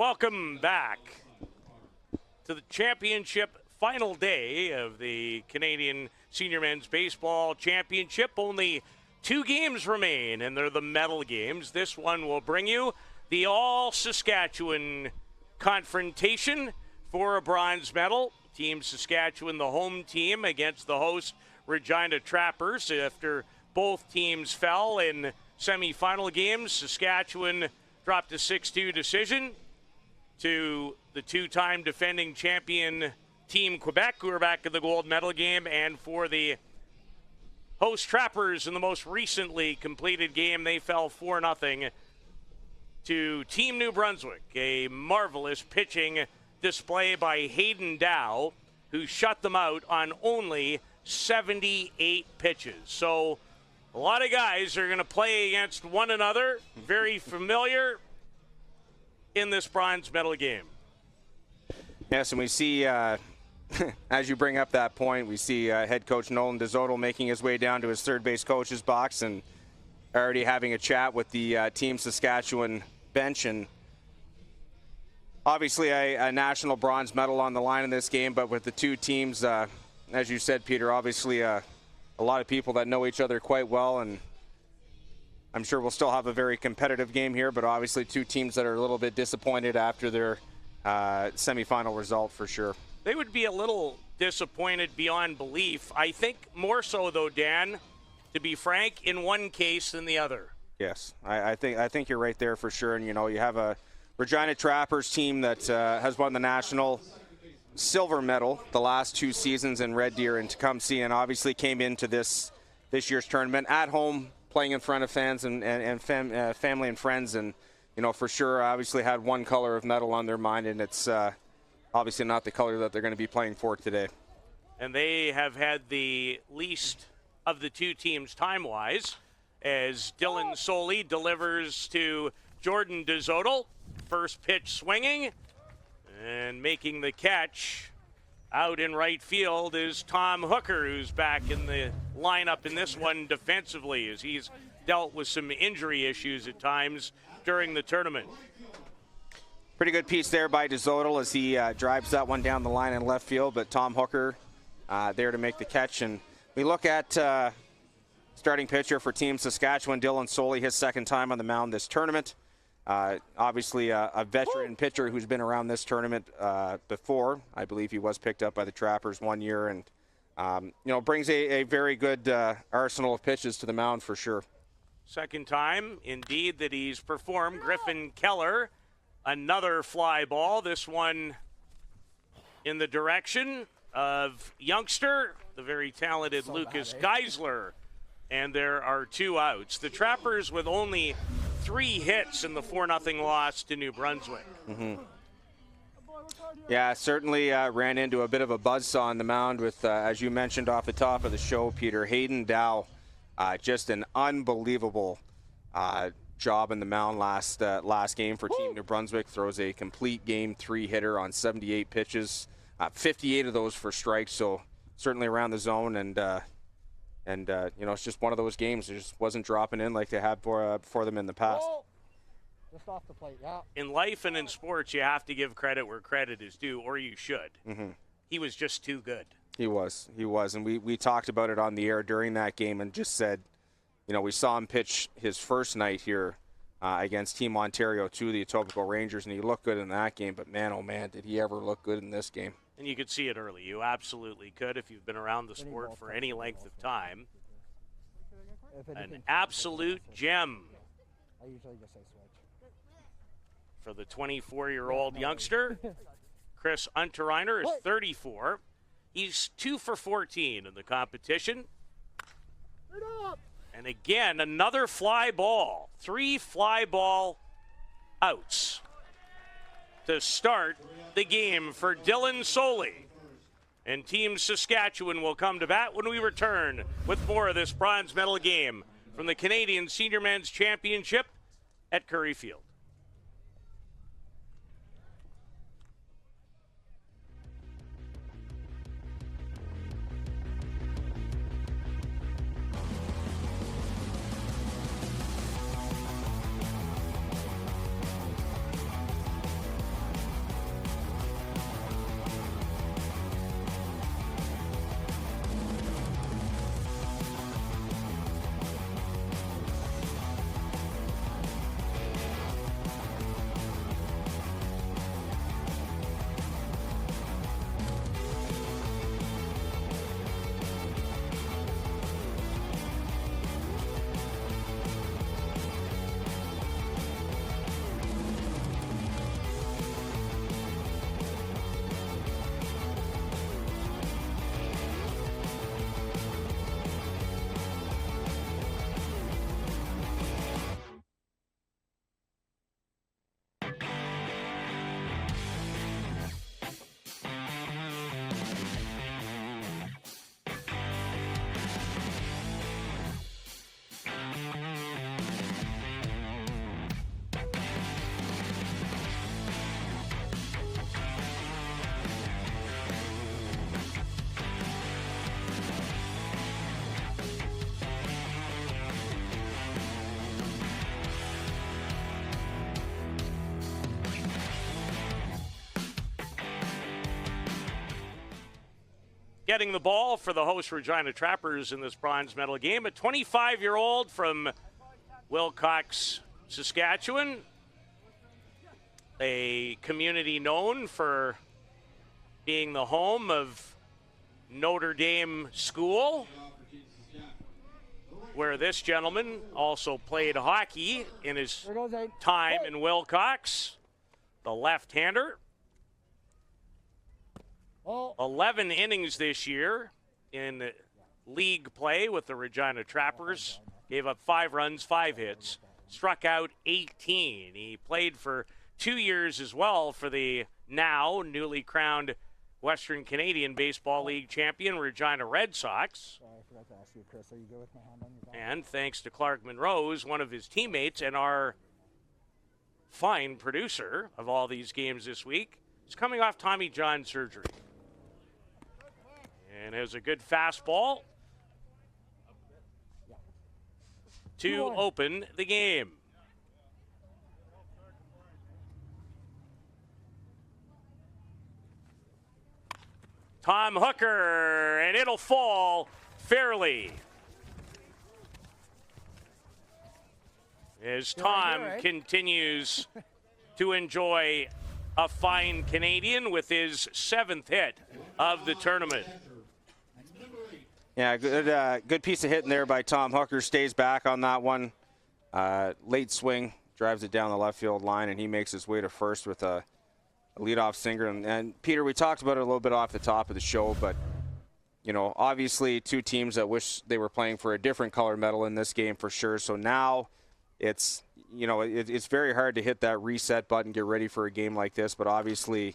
Welcome back to the championship final day of the Canadian Senior Men's Baseball Championship. Only 2 games remain, and they're the medal games. This one will bring you the all-Saskatchewan confrontation for a bronze medal. Team Saskatchewan, the home team, against the host Regina Trappers. After both teams fell in semifinal games, Saskatchewan dropped a 6-2 decision to the 2-time defending champion Team Quebec, who are back in the gold medal game. And for the host Trappers, in the most recently completed game, they fell 4-0 to Team New Brunswick. A marvelous pitching display by Hayden Dow, who shut them out on only 78 pitches. So a lot of guys are going to play against one another, very familiar in this bronze medal game. Yes, and we see, as you bring up that point, we see head coach Nolan Dezotto making his way down to his third base coach's box and already having a chat with the Team Saskatchewan bench. And obviously a national bronze medal on the line in this game, but with the two teams, as you said, Peter, obviously a lot of people that know each other quite well, and I'm sure we'll still have a very competitive game here, but obviously two teams that are a little bit disappointed after their semifinal result for sure. They would be a little disappointed beyond belief. I think more so, though, Dan, to be frank, in one case than the other. Yes, I think you're right there for sure. And, you know, you have a Regina Trappers team that has won the national silver medal the last 2 seasons in Red Deer and Tecumseh, and obviously came into this year's tournament at home, playing in front of fans and family and friends, and you know, for sure obviously had one color of medal on their mind, and it's obviously not the color that they're going to be playing for today. And they have had the least of the two teams time-wise, as Dylan Soley delivers to Jordan Dezotto. First pitch swinging, and making the catch out in right field is Tom Hooker, who's back in the lineup in this one defensively, as he's dealt with some injury issues at times during the tournament. Pretty good piece there by Dezotto as he drives that one down the line in left field, but Tom Hooker there to make the catch. And we look at starting pitcher for Team Saskatchewan, Dylan Soley, his second time on the mound this tournament. Obviously a veteran pitcher who's been around this tournament before. I believe he was picked up by the Trappers one year, and you know, brings a very good arsenal of pitches to the mound for sure. Second time indeed that he's performed. Griffin Keller, another fly ball, this one in the direction of youngster, the very talented Lucas Geisler, and there are 2 outs. The Trappers with only 3 hits in the 4-0 loss to New Brunswick. Mm-hmm. Yeah, certainly ran into a bit of a buzzsaw on the mound with, as you mentioned off the top of the show, Peter, Hayden Dow, just an unbelievable job in the mound last game for Team New Brunswick. Throws a complete game 3-hitter on 78 pitches, 58 of those for strikes, so certainly around the zone, and you know, it's just one of those games that just wasn't dropping in like they had for them in the past. Just off the plate, yeah. In life and in sports, you have to give credit where credit is due, or you should. Mm-hmm. He was just too good. He was, and we talked about it on the air during that game and just said, you know, we saw him pitch his first night here against Team Ontario to the Etobicoke Rangers, and he looked good in that game, but man, oh man, did he ever look good in this game. And you could see it early. You absolutely could if you've been around the sport for any length of time. An absolute gem I usually just say switch. for the 24-year-old youngster. Chris Unterreiner is 34. He's 2 for 14 in the competition. And again, another fly ball. 3 fly ball outs to start the game for Dylan Soley. And Team Saskatchewan will come to bat when we return with more of this bronze medal game from the Canadian Senior Men's Championship at Curry Field. getting the ball for the host Regina Trappers in this bronze medal game. A 25-year-old from Wilcox, Saskatchewan, a community known for being the home of Notre Dame School, where this gentleman also played hockey in his time in Wilcox, the left-hander. 11 innings this year in league play with the Regina Trappers. Gave up 5 runs, 5 hits. Struck out 18. He played for 2 years as well for the now newly crowned Western Canadian Baseball League champion Regina Red Sox. Sorry, I forgot to ask you, Chris. Are you good with my hand on your back? And thanks to Clark Monrose, one of his teammates and our fine producer of all these games this week, is coming off Tommy John surgery. And has a good fastball to open the game. Tom Hooker, and it'll fall fairly. As Tom continues to enjoy a fine Canadian with his 7th hit of the tournament. Yeah, good piece of hitting there by Tom Hooker. Stays back on that one. Late swing, drives it down the left field line, and he makes his way to first with a leadoff single. And Peter, we talked about it a little bit off the top of the show, but you know, obviously 2 teams that wish they were playing for a different color medal in this game for sure. So now it's, you know, it's very hard to hit that reset button, get ready for a game like this. But obviously,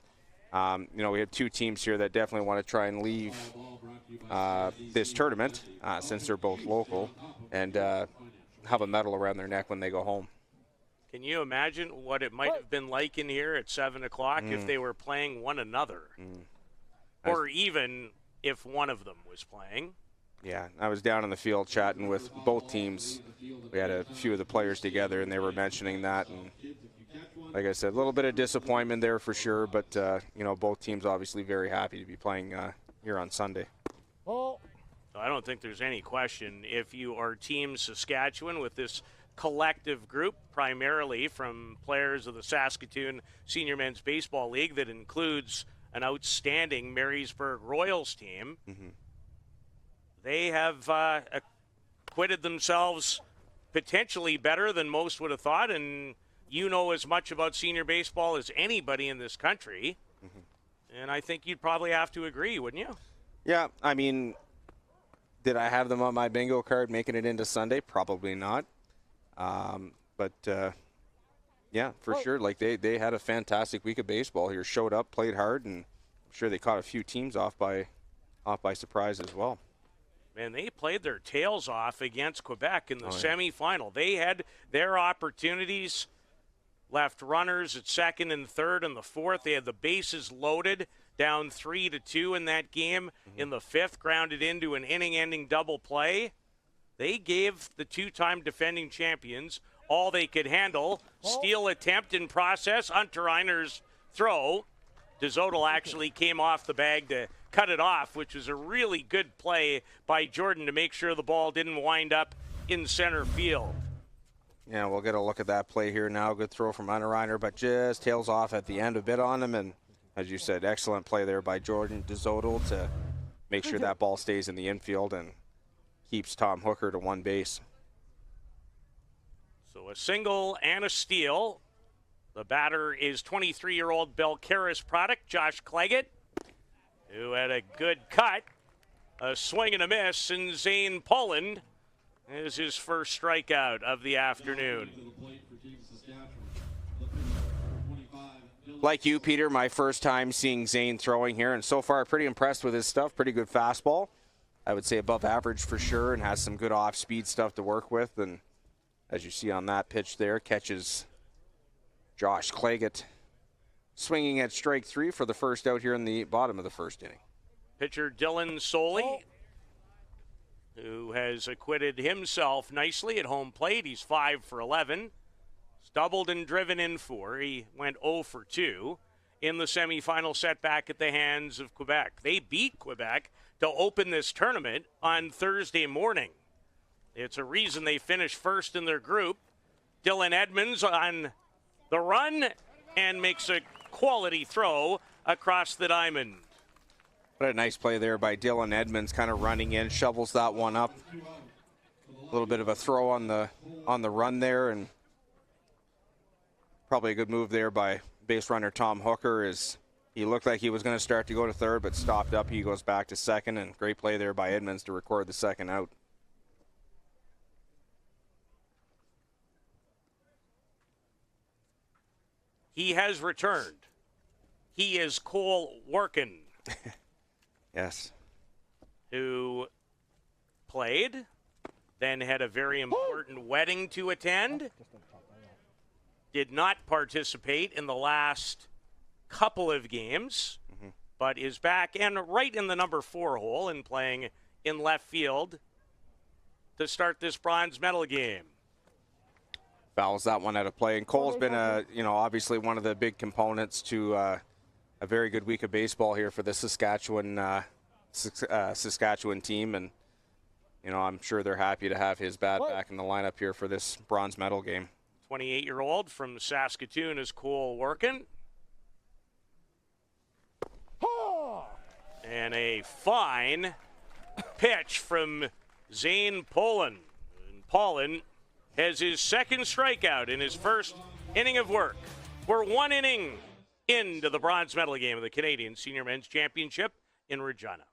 you know, we have 2 teams here that definitely want to try and leave this tournament since they're both local and have a medal around their neck when they go home. Can you imagine what it might have been like in here at 7 o'clock if they were playing one another? Or even if one of them was playing? Yeah, I was down in the field chatting with both teams. We had a few of the players together, and they were mentioning that. And like I said, a little bit of disappointment there for sure, but, you know, both teams obviously very happy to be playing here on Sunday. I don't think there's any question. If you are Team Saskatchewan with this collective group, primarily from players of the Saskatoon Senior Men's Baseball League that includes an outstanding Marysburg Royals team, they have acquitted themselves potentially better than most would have thought, and you know as much about senior baseball as anybody in this country, and I think you'd probably have to agree, wouldn't you? Yeah, I mean, did I have them on my bingo card making it into Sunday? Probably not. But yeah, for sure. Like they had a fantastic week of baseball here. Showed up, played hard, and I'm sure they caught a few teams off by surprise as well. Man, they played their tails off against Quebec in the semifinal. They had their opportunities, left runners at second and third in the fourth. They had the bases loaded, down 3-2 in that game. In the fifth, grounded into an inning-ending double play. They gave the 2-time defending champions all they could handle. Steal attempt in process. Hunter Einer's throw. DeZodel actually came off the bag to cut it off, which was a really good play by Jordan to make sure the ball didn't wind up in center field. Yeah, we'll get a look at that play here now. Good throw from Hunter Einer, but just tails off at the end a bit on him. And as you said, excellent play there by Jordan DeZodel to make sure that ball stays in the infield and keeps Tom Hooker to one base. So a single and a steal. The batter is 23-year-old Belcaris product, Josh Claggett, who had a good cut, a swing and a miss, and Zane Poland is his first strikeout of the afternoon. Like you, Peter, my first time seeing Zane throwing here, and so far pretty impressed with his stuff. Pretty good fastball. I would say above average for sure, and has some good off-speed stuff to work with. And as you see on that pitch there, catches Josh Claggett swinging at strike 3 for the first out here in the bottom of the first inning. Pitcher Dylan Soley, who has acquitted himself nicely at home plate. He's 5 for 11. He's doubled and driven in 4. He went 0 for 2 in the semifinal setback at the hands of Quebec. They beat Quebec to open this tournament on Thursday morning. It's a reason they finished first in their group. Dylan Edmonds on the run and makes a quality throw across the diamond. What a nice play there by Dylan Edmonds, kind of running in, shovels that one up. A little bit of a throw on the run there, and probably a good move there by base runner Tom Hooker. As he looked like he was going to start to go to third, but stopped up. He goes back to second, and great play there by Edmonds to record the second out. He has returned. He is Cole Workin. Yes. Who played, then had a very important wedding to attend. Did not participate in the last couple of games, but is back and right in the number 4 hole and playing in left field to start this bronze medal game. Fouls that one out of play. And Cole's been obviously one of the big components to a very good week of baseball here for the Saskatchewan team. And, I'm sure they're happy to have his bat back in the lineup here for this bronze medal game. 28-year-old from Saskatoon is Cole Workin. And a fine pitch from Zane Pollan. And Pollan has his second strikeout in his first inning of work. We're 1 inning into the bronze medal game of the Canadian Senior Men's Championship in Regina.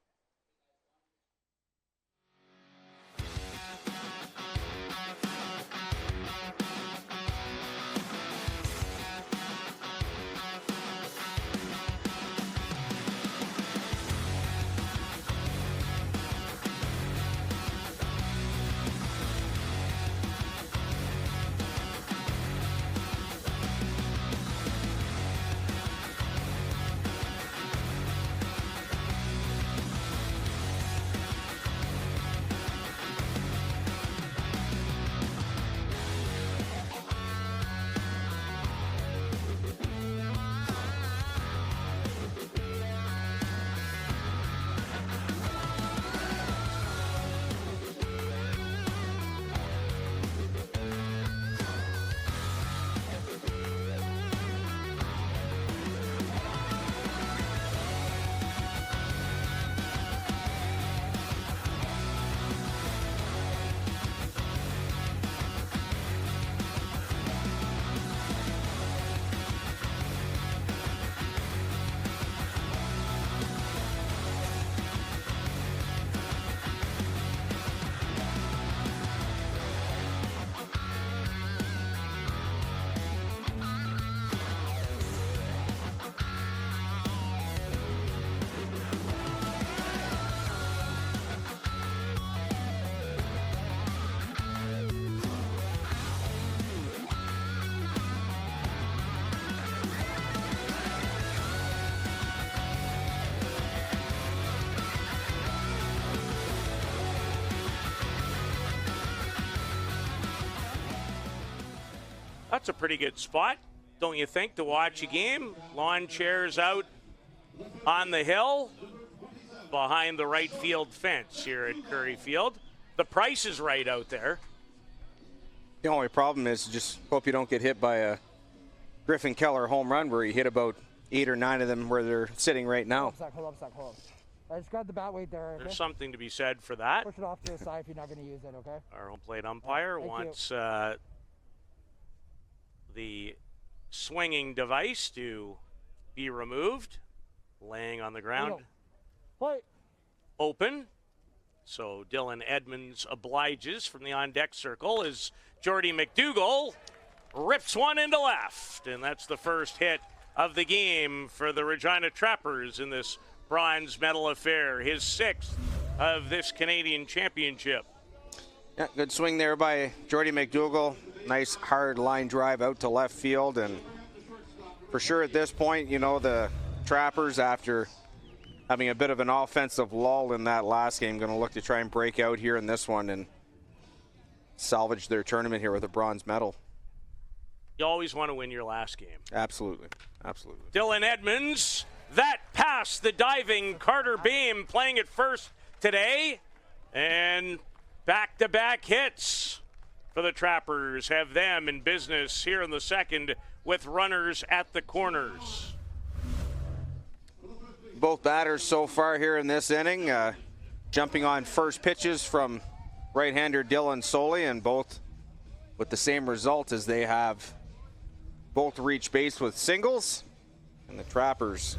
That's a pretty good spot, don't you think, to watch a game? Lawn chairs out on the hill behind the right field fence here at Curry Field. The price is right out there. The only problem is just hope you don't get hit by a Griffin Keller home run where he hit about 8 or 9 of them where they're sitting right now. Hold up. I just grabbed the bat weight there. Okay? There's something to be said for that. Push it off to the side if you're not going to use it, okay? Our home plate umpire wants the swinging device to be removed, laying on the ground. Open. So Dylan Edmonds obliges from the on-deck circle as Jordy McDougall rips one into left. And that's the first hit of the game for the Regina Trappers in this bronze medal affair, his 6th of this Canadian Championship. Yeah, good swing there by Jordy McDougall. Nice hard line drive out to left field. And for sure at this point, the Trappers, after having a bit of an offensive lull in that last game, going to look to try and break out here in this one and salvage their tournament here with a bronze medal. You always want to win your last game. Absolutely. Dylan Edmonds, that pass, the diving Carter Beam playing at first today. And back-to-back hits for the Trappers have them in business here in the second with runners at the corners. Both batters so far here in this inning jumping on first pitches from right-hander Dylan Soley, and both with the same result as they have both reached base with singles. And the Trappers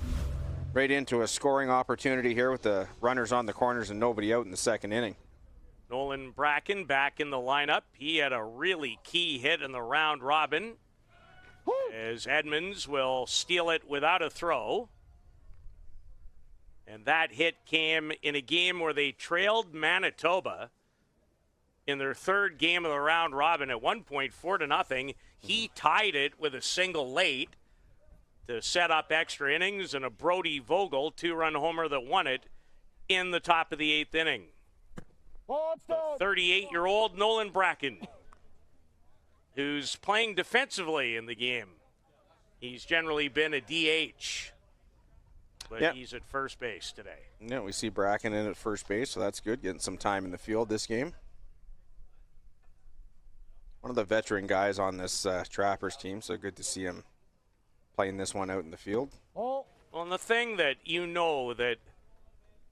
right into a scoring opportunity here with the runners on the corners and nobody out in the second inning. Nolan Bracken back in the lineup. He had a really key hit in the round robin as Edmonds will steal it without a throw. And that hit came in a game where they trailed Manitoba in their third game of the round robin at one point 4-0. He tied it with a single late to set up extra innings and a Brody Vogel 2-run homer that won it in the top of the 8th inning. The 38-year-old Nolan Bracken, who's playing defensively in the game. He's generally been a DH, but he's at first base today. Yeah, we see Bracken in at first base, so that's good, getting some time in the field this game. One of the veteran guys on this Trappers team, so good to see him playing this one out in the field. Well, and the thing that that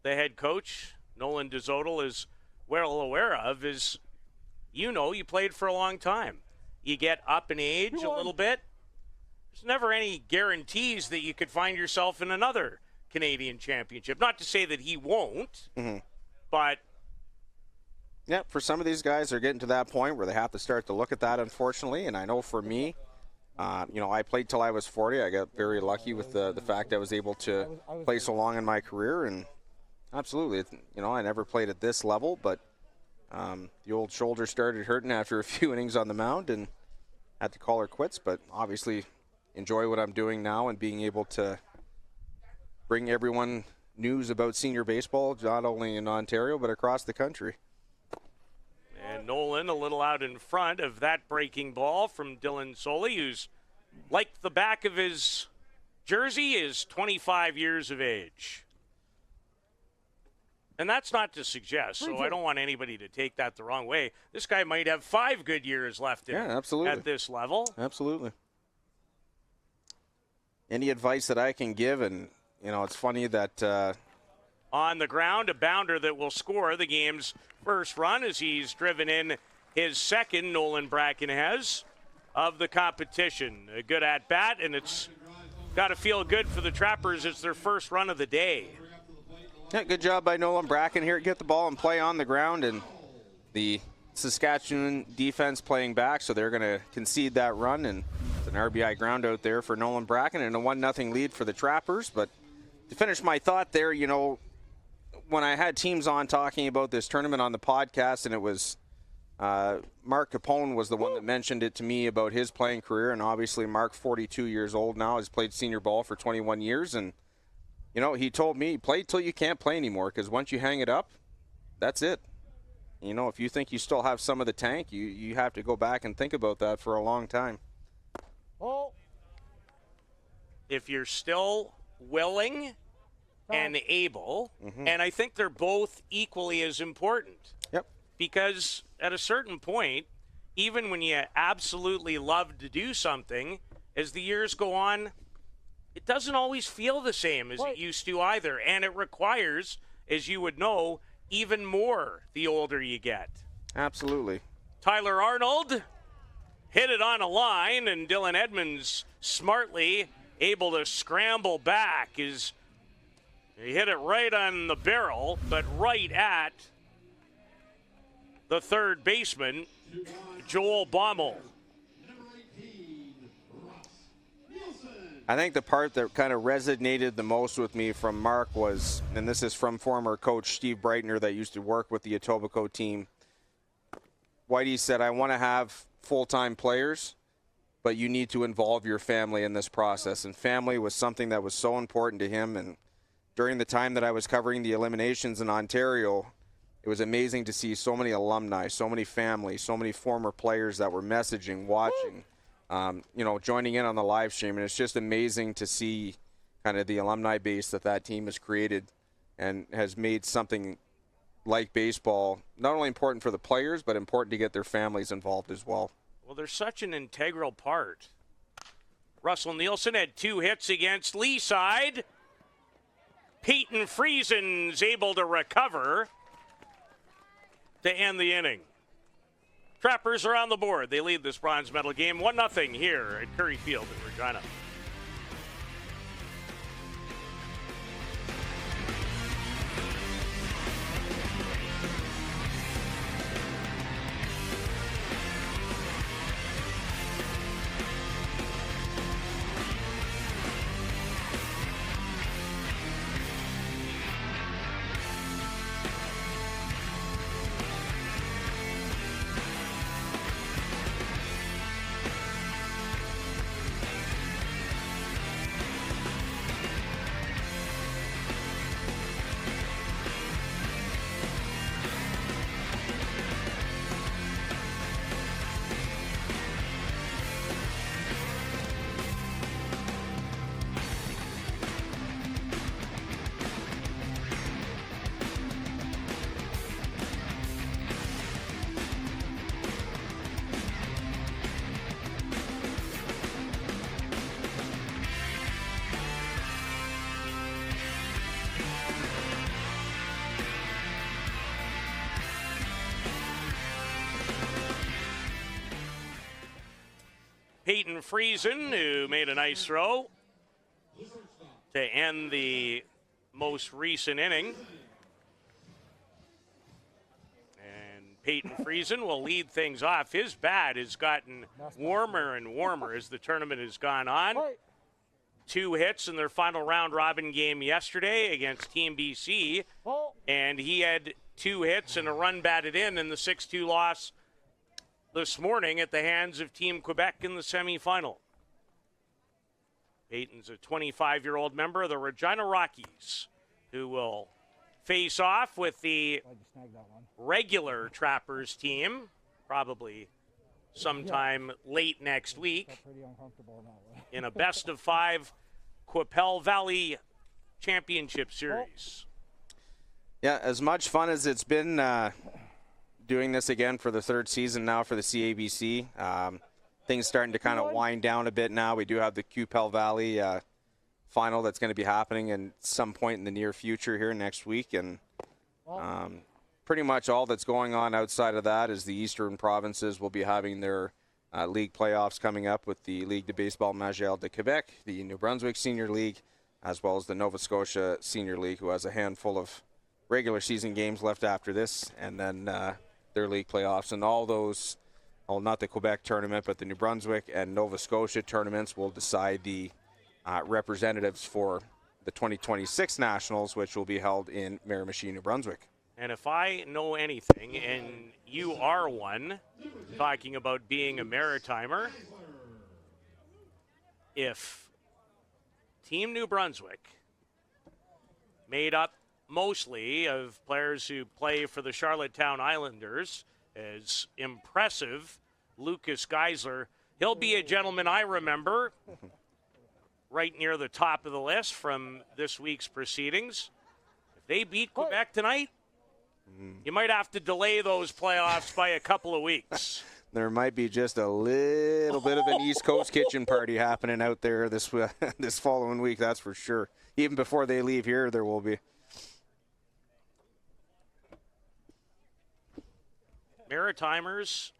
the head coach, Nolan Dzodel, is well aware of is, you played for a long time. You get up in age a little bit. There's never any guarantees that you could find yourself in another Canadian championship. Not to say that he won't, but... Yeah, for some of these guys, they're getting to that point where they have to start to look at that, unfortunately. And I know for me, I played till I was 40. I got very lucky with the fact I was able to play so long in my career. And absolutely, I never played at this level, but the old shoulder started hurting after a few innings on the mound and had to call her quits. But obviously enjoy what I'm doing now and being able to bring everyone news about senior baseball, not only in Ontario, but across the country. And Nolan a little out in front of that breaking ball from Dylan Soley, who's, like the back of his jersey, is 25 years of age. And that's not to suggest, so I don't want anybody to take that the wrong way. This guy might have 5 good years left in at this level. Absolutely. Any advice that I can give, and, it's funny that... on the ground, a bounder that will score the game's first run as he's driven in his second, Nolan Bracken has, of the competition. A good at-bat, and it's got to feel good for the Trappers. It's their first run of the day. Yeah, good job by Nolan Bracken here. Get the ball and play on the ground, and the Saskatchewan defense playing back, so they're going to concede that run, and it's an RBI ground out there for Nolan Bracken and a 1-0 lead for the Trappers. But to finish my thought there, when I had teams on talking about this tournament on the podcast, and it was Mark Capone was the one that mentioned it to me about his playing career, and obviously Mark, 42 years old now, has played senior ball for 21 years, and he told me, play till you can't play anymore, because once you hang it up, that's it. If you think you still have some of the tank, you have to go back and think about that for a long time. If you're still willing and able, and I think they're both equally as important. Yep. Because at a certain point, even when you absolutely love to do something, as the years go on, it doesn't always feel the same as it used to either. And it requires, as you would know, even more the older you get. Absolutely. Tyler Arnold hit it on a line, and Dylan Edmonds smartly able to scramble back. He hit it right on the barrel, but right at the third baseman, Joel Baumel. I think the part that kind of resonated the most with me from Mark was, and this is from former coach Steve Breitner that used to work with the Etobicoke team. Whitey said, I want to have full-time players, but you need to involve your family in this process. And family was something that was so important to him. And during the time that I was covering the eliminations in Ontario, it was amazing to see so many alumni, so many families, so many former players that were messaging, watching, joining in on the live stream. And it's just amazing to see kind of the alumni base that team has created and has made something like baseball not only important for the players, but important to get their families involved as well. Well, they're such an integral part. Russell Nielsen had 2 hits against Leaside. Peyton Friesen's able to recover to end the inning. Trappers are on the board. They lead this bronze medal game 1-0 here at Curry Field in Regina. Peyton Friesen, who made a nice throw to end the most recent inning. And Peyton Friesen will lead things off. His bat has gotten warmer and warmer as the tournament has gone on. 2 hits in their final round robin game yesterday against Team BC. And he had 2 hits and a run batted in the 6-2 loss this morning at the hands of Team Quebec in the semifinal. Peyton's a 25-year-old member of the Regina Rockies who will face off with the regular Trappers team probably sometime late next week in a best-of-5 Qu'Appelle Valley Championship Series. Yeah, as much fun as it's been doing this again for the 3rd season now for the CABC. Things starting to kind of wind down a bit now. We do have the Qu'Appelle Valley final that's going to be happening in some point in the near future here next week. And pretty much all that's going on outside of that is the eastern provinces will be having their league playoffs coming up with the Ligue de Baseball Majeur de Quebec, the New Brunswick Senior League, as well as the Nova Scotia Senior League, who has a handful of regular season games left after this, and then their league playoffs. And all those, well, not the Quebec tournament, but the New Brunswick and Nova Scotia tournaments will decide the representatives for the 2026 Nationals, which will be held in Miramichi, New Brunswick. And if I know anything, and you are one, talking about being a Maritimer, if Team New Brunswick, made up mostly of players who play for the Charlottetown Islanders, as impressive Lucas Geisler, he'll be a gentleman I remember right near the top of the list from this week's proceedings. If they beat Quebec tonight, you might have to delay those playoffs by a couple of weeks. There might be just a little bit of an East Coast kitchen party happening out there this this following week, that's for sure. Even before they leave here, there will be. Maritimers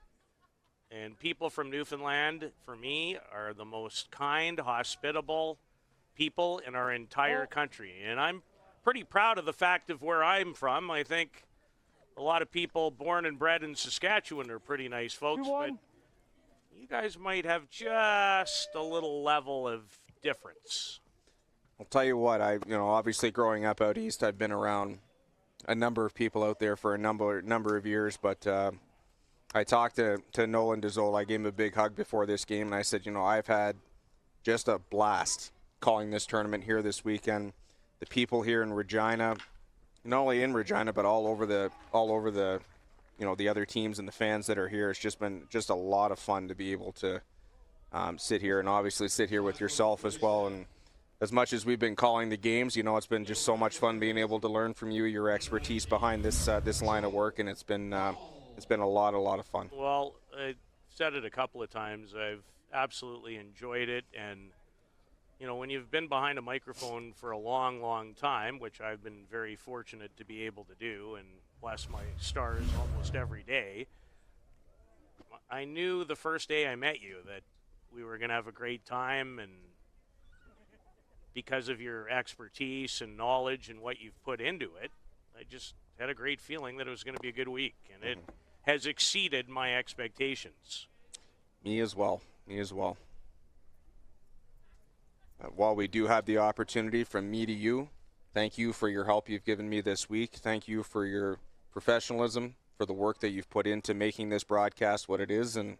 and people from Newfoundland, for me, are the most kind, hospitable people in our entire country. And I'm pretty proud of the fact of where I'm from. I think a lot of people born and bred in Saskatchewan are pretty nice folks, but you guys might have just a little level of difference. I'll tell you what, obviously growing up out east, I've been around a number of people out there for a number of years, but I talked to Nolan Dezola. I gave him a big hug before this game, and I said, I've had just a blast calling this tournament here this weekend. The people here in Regina, not only in Regina, but all over the the other teams and the fans that are here. It's just been just a lot of fun to be able to sit here and obviously sit here with yourself as well. And as much as we've been calling the games, it's been just so much fun being able to learn from you, your expertise behind this line of work, and it's been a lot of fun. Well, I said it a couple of times. I've absolutely enjoyed it, and when you've been behind a microphone for a long, long time, which I've been very fortunate to be able to do, and bless my stars almost every day, I knew the first day I met you that we were going to have a great time, and because of your expertise and knowledge and what you've put into it, I just had a great feeling that it was going to be a good week, and it has exceeded my expectations. Me as well. While we do have the opportunity from me to you, thank you for your help you've given me this week. Thank you for your professionalism, for the work that you've put into making this broadcast what it is, and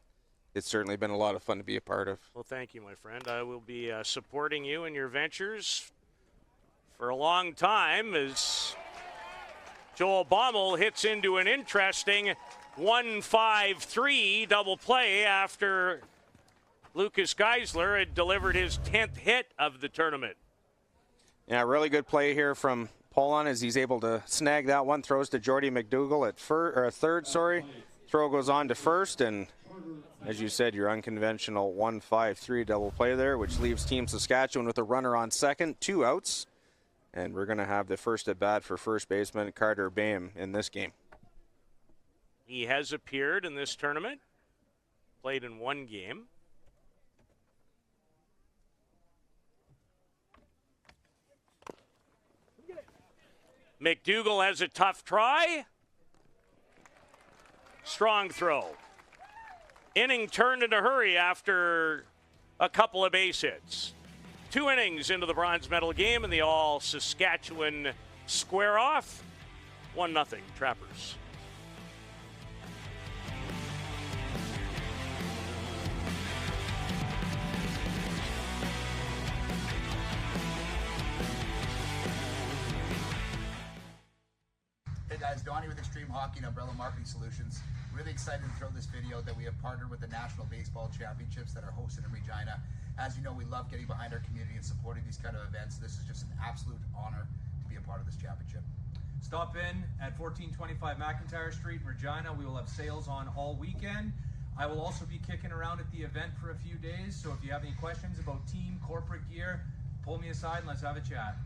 it's certainly been a lot of fun to be a part of. Well, thank you, my friend. I will be supporting you in your ventures for a long time as Joel Baumel hits into an interesting 1-5-3 double play after Lucas Geisler had delivered his 10th hit of the tournament. Yeah, really good play here from Poulin as he's able to snag that one. Throws to Jordy McDougall at third. Throw goes on to first, and as you said, your unconventional 1-5-3 double play there, which leaves Team Saskatchewan with a runner on second, 2 outs, and we're going to have the first at bat for first baseman Carter Boehm in this game. He has appeared in this tournament, played in 1 game. McDougall has a tough try. Strong throw. Inning turned in a hurry after a couple of base hits. 2 innings into the bronze medal game, and the all Saskatchewan square off. 1-0 Trappers. Hey guys, Donnie with Extreme Hockey and Umbrella Marketing Solutions. Really excited to throw this video that we have partnered with the National Baseball Championships that are hosted in Regina. As you know, we love getting behind our community and supporting these kind of events. This is just an absolute honor to be a part of this championship. Stop in at 1425 McIntyre Street in Regina. We will have sales on all weekend. I will also be kicking around at the event for a few days, so if you have any questions about team, corporate gear, pull me aside and let's have a chat.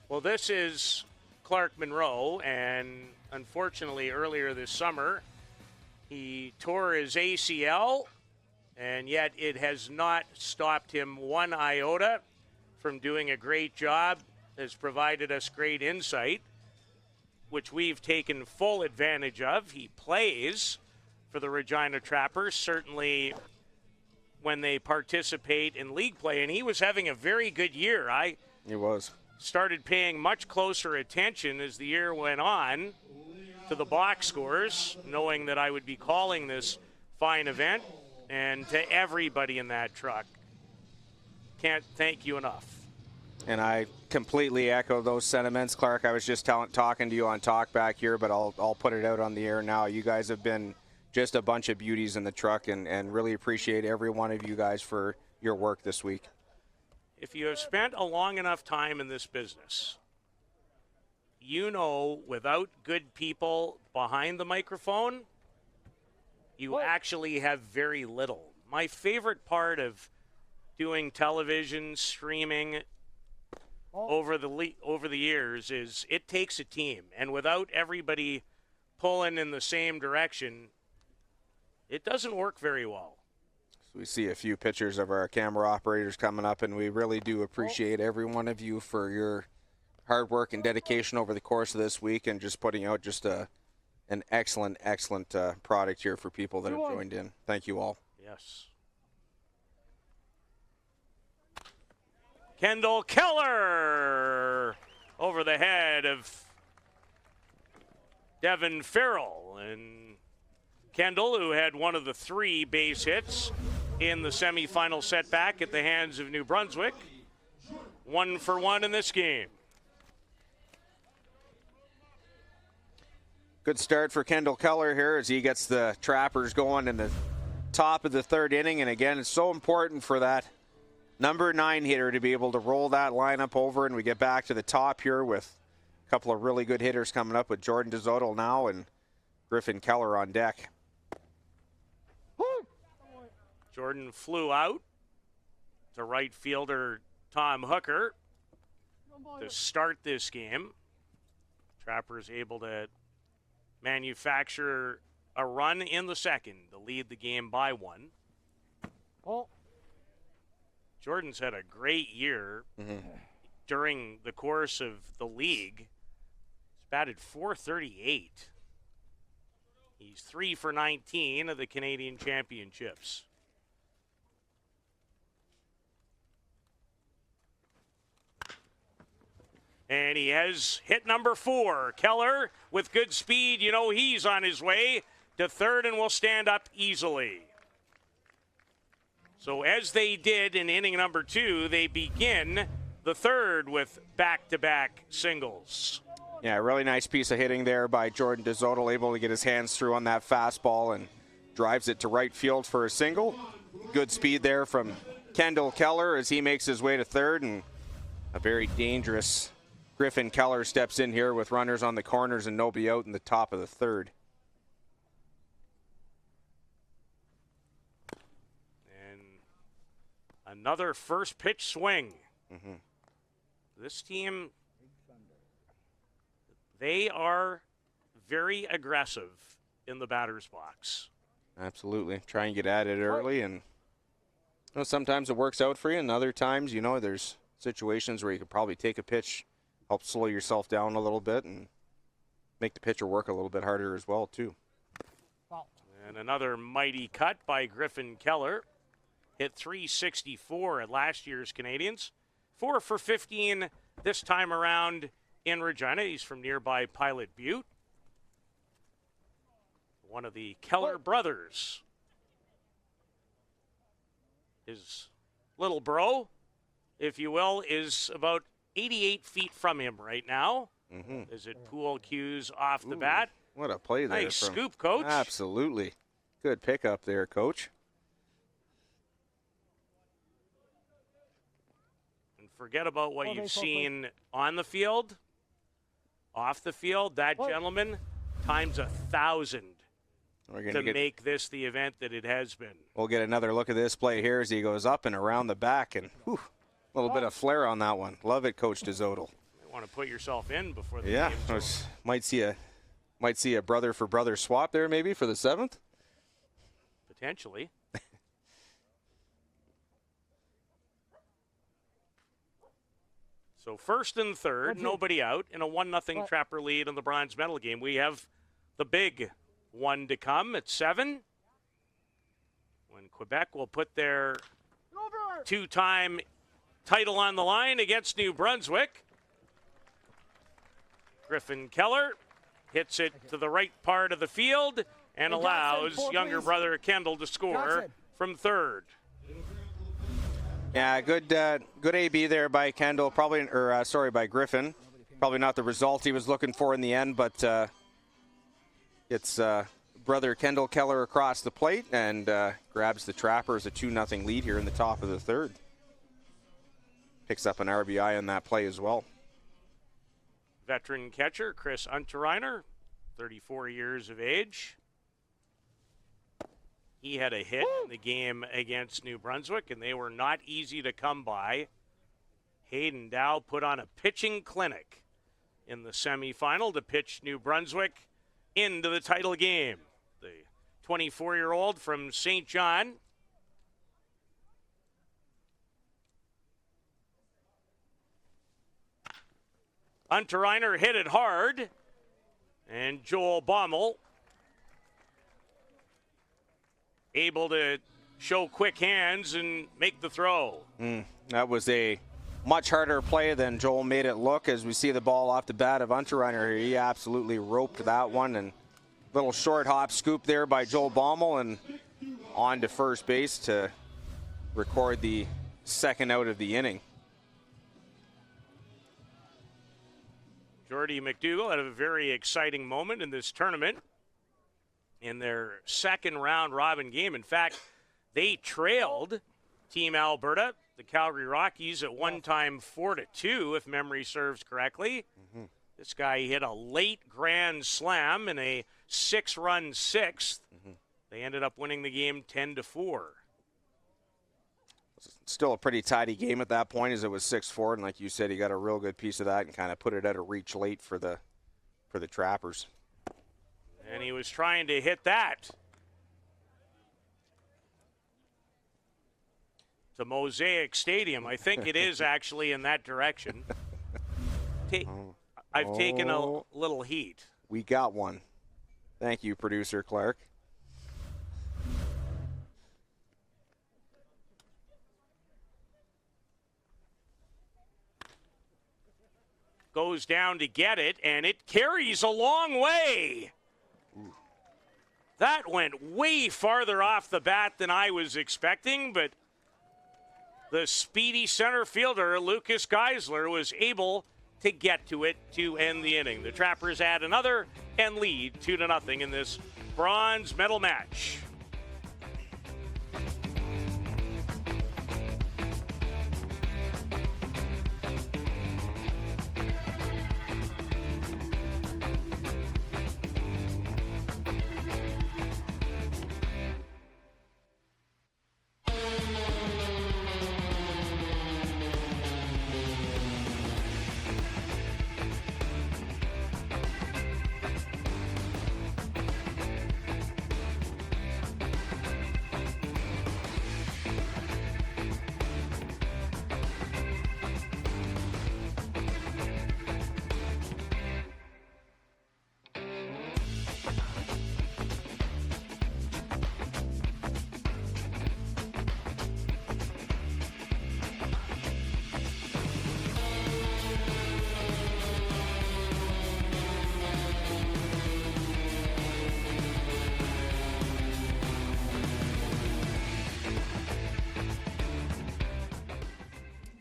Well, this is Clark Monroe, and unfortunately earlier this summer, he tore his ACL, and yet it has not stopped him one iota from doing a great job, has provided us great insight, which we've taken full advantage of. He plays for the Regina Trappers, certainly when they participate in league play, and he was having a very good year. He was. Started paying much closer attention as the year went on to the box scores, knowing that I would be calling this fine event, and to everybody in that truck. Can't thank you enough. And I completely echo those sentiments, Clark. I was just talking to you on talk back here, but I'll put it out on the air now. You guys have been just a bunch of beauties in the truck, and really appreciate every one of you guys for your work this week. If you have spent a long enough time in this business, you know without good people behind the microphone, you actually have very little. My favorite part of doing television, streaming over the years is it takes a team. And without everybody pulling in the same direction, it doesn't work very well. We see a few pictures of our camera operators coming up, and we really do appreciate every one of you for your hard work and dedication over the course of this week, and just putting out just an excellent product here for people that have joined in. Thank you all. Yes. Kendall Keller over the head of Devin Farrell. And Kendall, who had one of the 3 base hits in the semifinal setback at the hands of New Brunswick, 1 for 1 in this game. Good start for Kendall Keller here as he gets the Trappers going in the top of the 3rd inning. And again, it's so important for that number 9 hitter to be able to roll that lineup over, and we get back to the top here with a couple of really good hitters coming up with Jordan DeZoto now and Griffin Keller on deck. Jordan flew out to right fielder Tom Hooker to start this game. Trappers able to manufacture a run in the 2nd to lead the game by 1. Jordan's had a great year during the course of the league. He's batted .438. He's 3 for 19 of the Canadian Championships. And he has hit number 4. Keller with good speed. You know he's on his way to 3rd and will stand up easily. So as they did in inning number 2, they begin the 3rd with back-to-back singles. Yeah, really nice piece of hitting there by Jordan DeZoto, able to get his hands through on that fastball and drives it to right field for a single. Good speed there from Kendall Keller as he makes his way to 3rd, and a very dangerous Griffin Keller steps in here with runners on the corners and nobody out in the top of the 3rd. Another first pitch swing. This team, they are very aggressive in the batter's box. Absolutely. Try and get at it early, and sometimes it works out for you, and other times, there's situations where you could probably take a pitch, help slow yourself down a little bit, and make the pitcher work a little bit harder as well, too. And another mighty cut by Griffin Keller. Hit .364 at last year's Canadians. 4 for 15 this time around in Regina. He's from nearby Pilot Butte. One of the Keller brothers. His little bro, if you will, is about 88 feet from him right now. As it pool cues off the bat. What a play there. Nice scoop, Coach. Absolutely. Good pickup there, Coach. Forget about what you've seen on the field. Off the field, that gentleman times 1,000 to make this the event that it has been. We'll get another look at this play here as he goes up and around the back, and a little bit of flair on that one. Love it, Coach DeZoto. You want to put yourself in before the game's over. Might see a brother for brother swap there maybe for the 7th. Potentially. So 1st and 3rd, nobody out, in a 1-0 Trapper lead in the bronze medal game. We have the big one to come at 7, when Quebec will put their 2-time title on the line against New Brunswick. Griffin Keller hits it to the right part of the field and allows younger brother Kendall to score from 3rd. Yeah, good AB there by Kendall, by Griffin. Probably not the result he was looking for in the end, but it's brother Kendall Keller across the plate and grabs the Trappers a 2-0 lead here in the top of the 3rd. Picks up an RBI on that play as well. Veteran catcher Chris Unterreiner, 34 years of age. He had a hit in the game against New Brunswick, and they were not easy to come by. Hayden Dow put on a pitching clinic in the semifinal to pitch New Brunswick into the title game. The 24-year-old from St. John Unterreiner hit it hard. And Joel Baumel able to show quick hands and make the throw. That was a much harder play than Joel made it look. As we see the ball off the bat of Unterreiner here, he absolutely roped that one. And little short hop scoop there by Joel Baumel, and on to first base to record the second out of the inning. Jordy McDougall had a very exciting moment in this tournament in their second round robin game. In fact, they trailed Team Alberta, the Calgary Rockies, at one time 4-2, if memory serves correctly. This guy hit a late grand slam in a 6-run sixth. They ended up winning the game 10-4. Still a pretty tidy game at that point, as it was 6-4, and like you said, he got a real good piece of that and kind of put it out of reach late for the Trappers. And he was trying to hit that to Mosaic Stadium. I think it is actually in that direction. I've taken a little heat. We got one. Thank you, producer Clark. Goes down to get it, and it carries a long way. That went way farther off the bat than I was expecting, but the speedy center fielder, Lucas Geisler, was able to get to it to end the inning. The Trappers add another and lead 2-0 in this bronze medal match.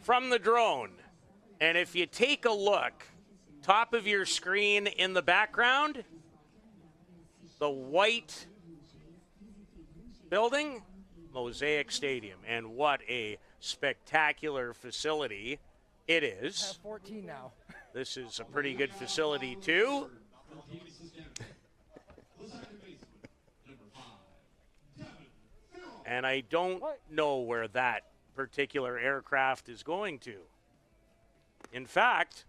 From the drone, and if you take a look, top of your screen in the background, the white building, Mosaic Stadium, and what a spectacular facility it I have is. 14 now. This is a pretty good facility too. And I don't know where that particular aircraft is going to. In fact,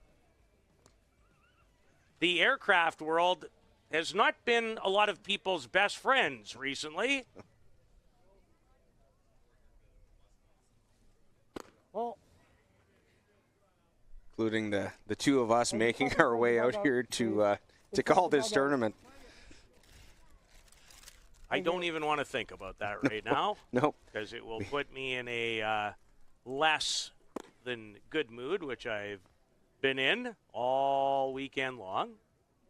the aircraft world has not been a lot of people's best friends recently. Well, Including the two of us making our way out here to call this tournament. I don't even want to think about that right now. Nope. Because it will put me in a less than good mood, which I've been in all weekend long.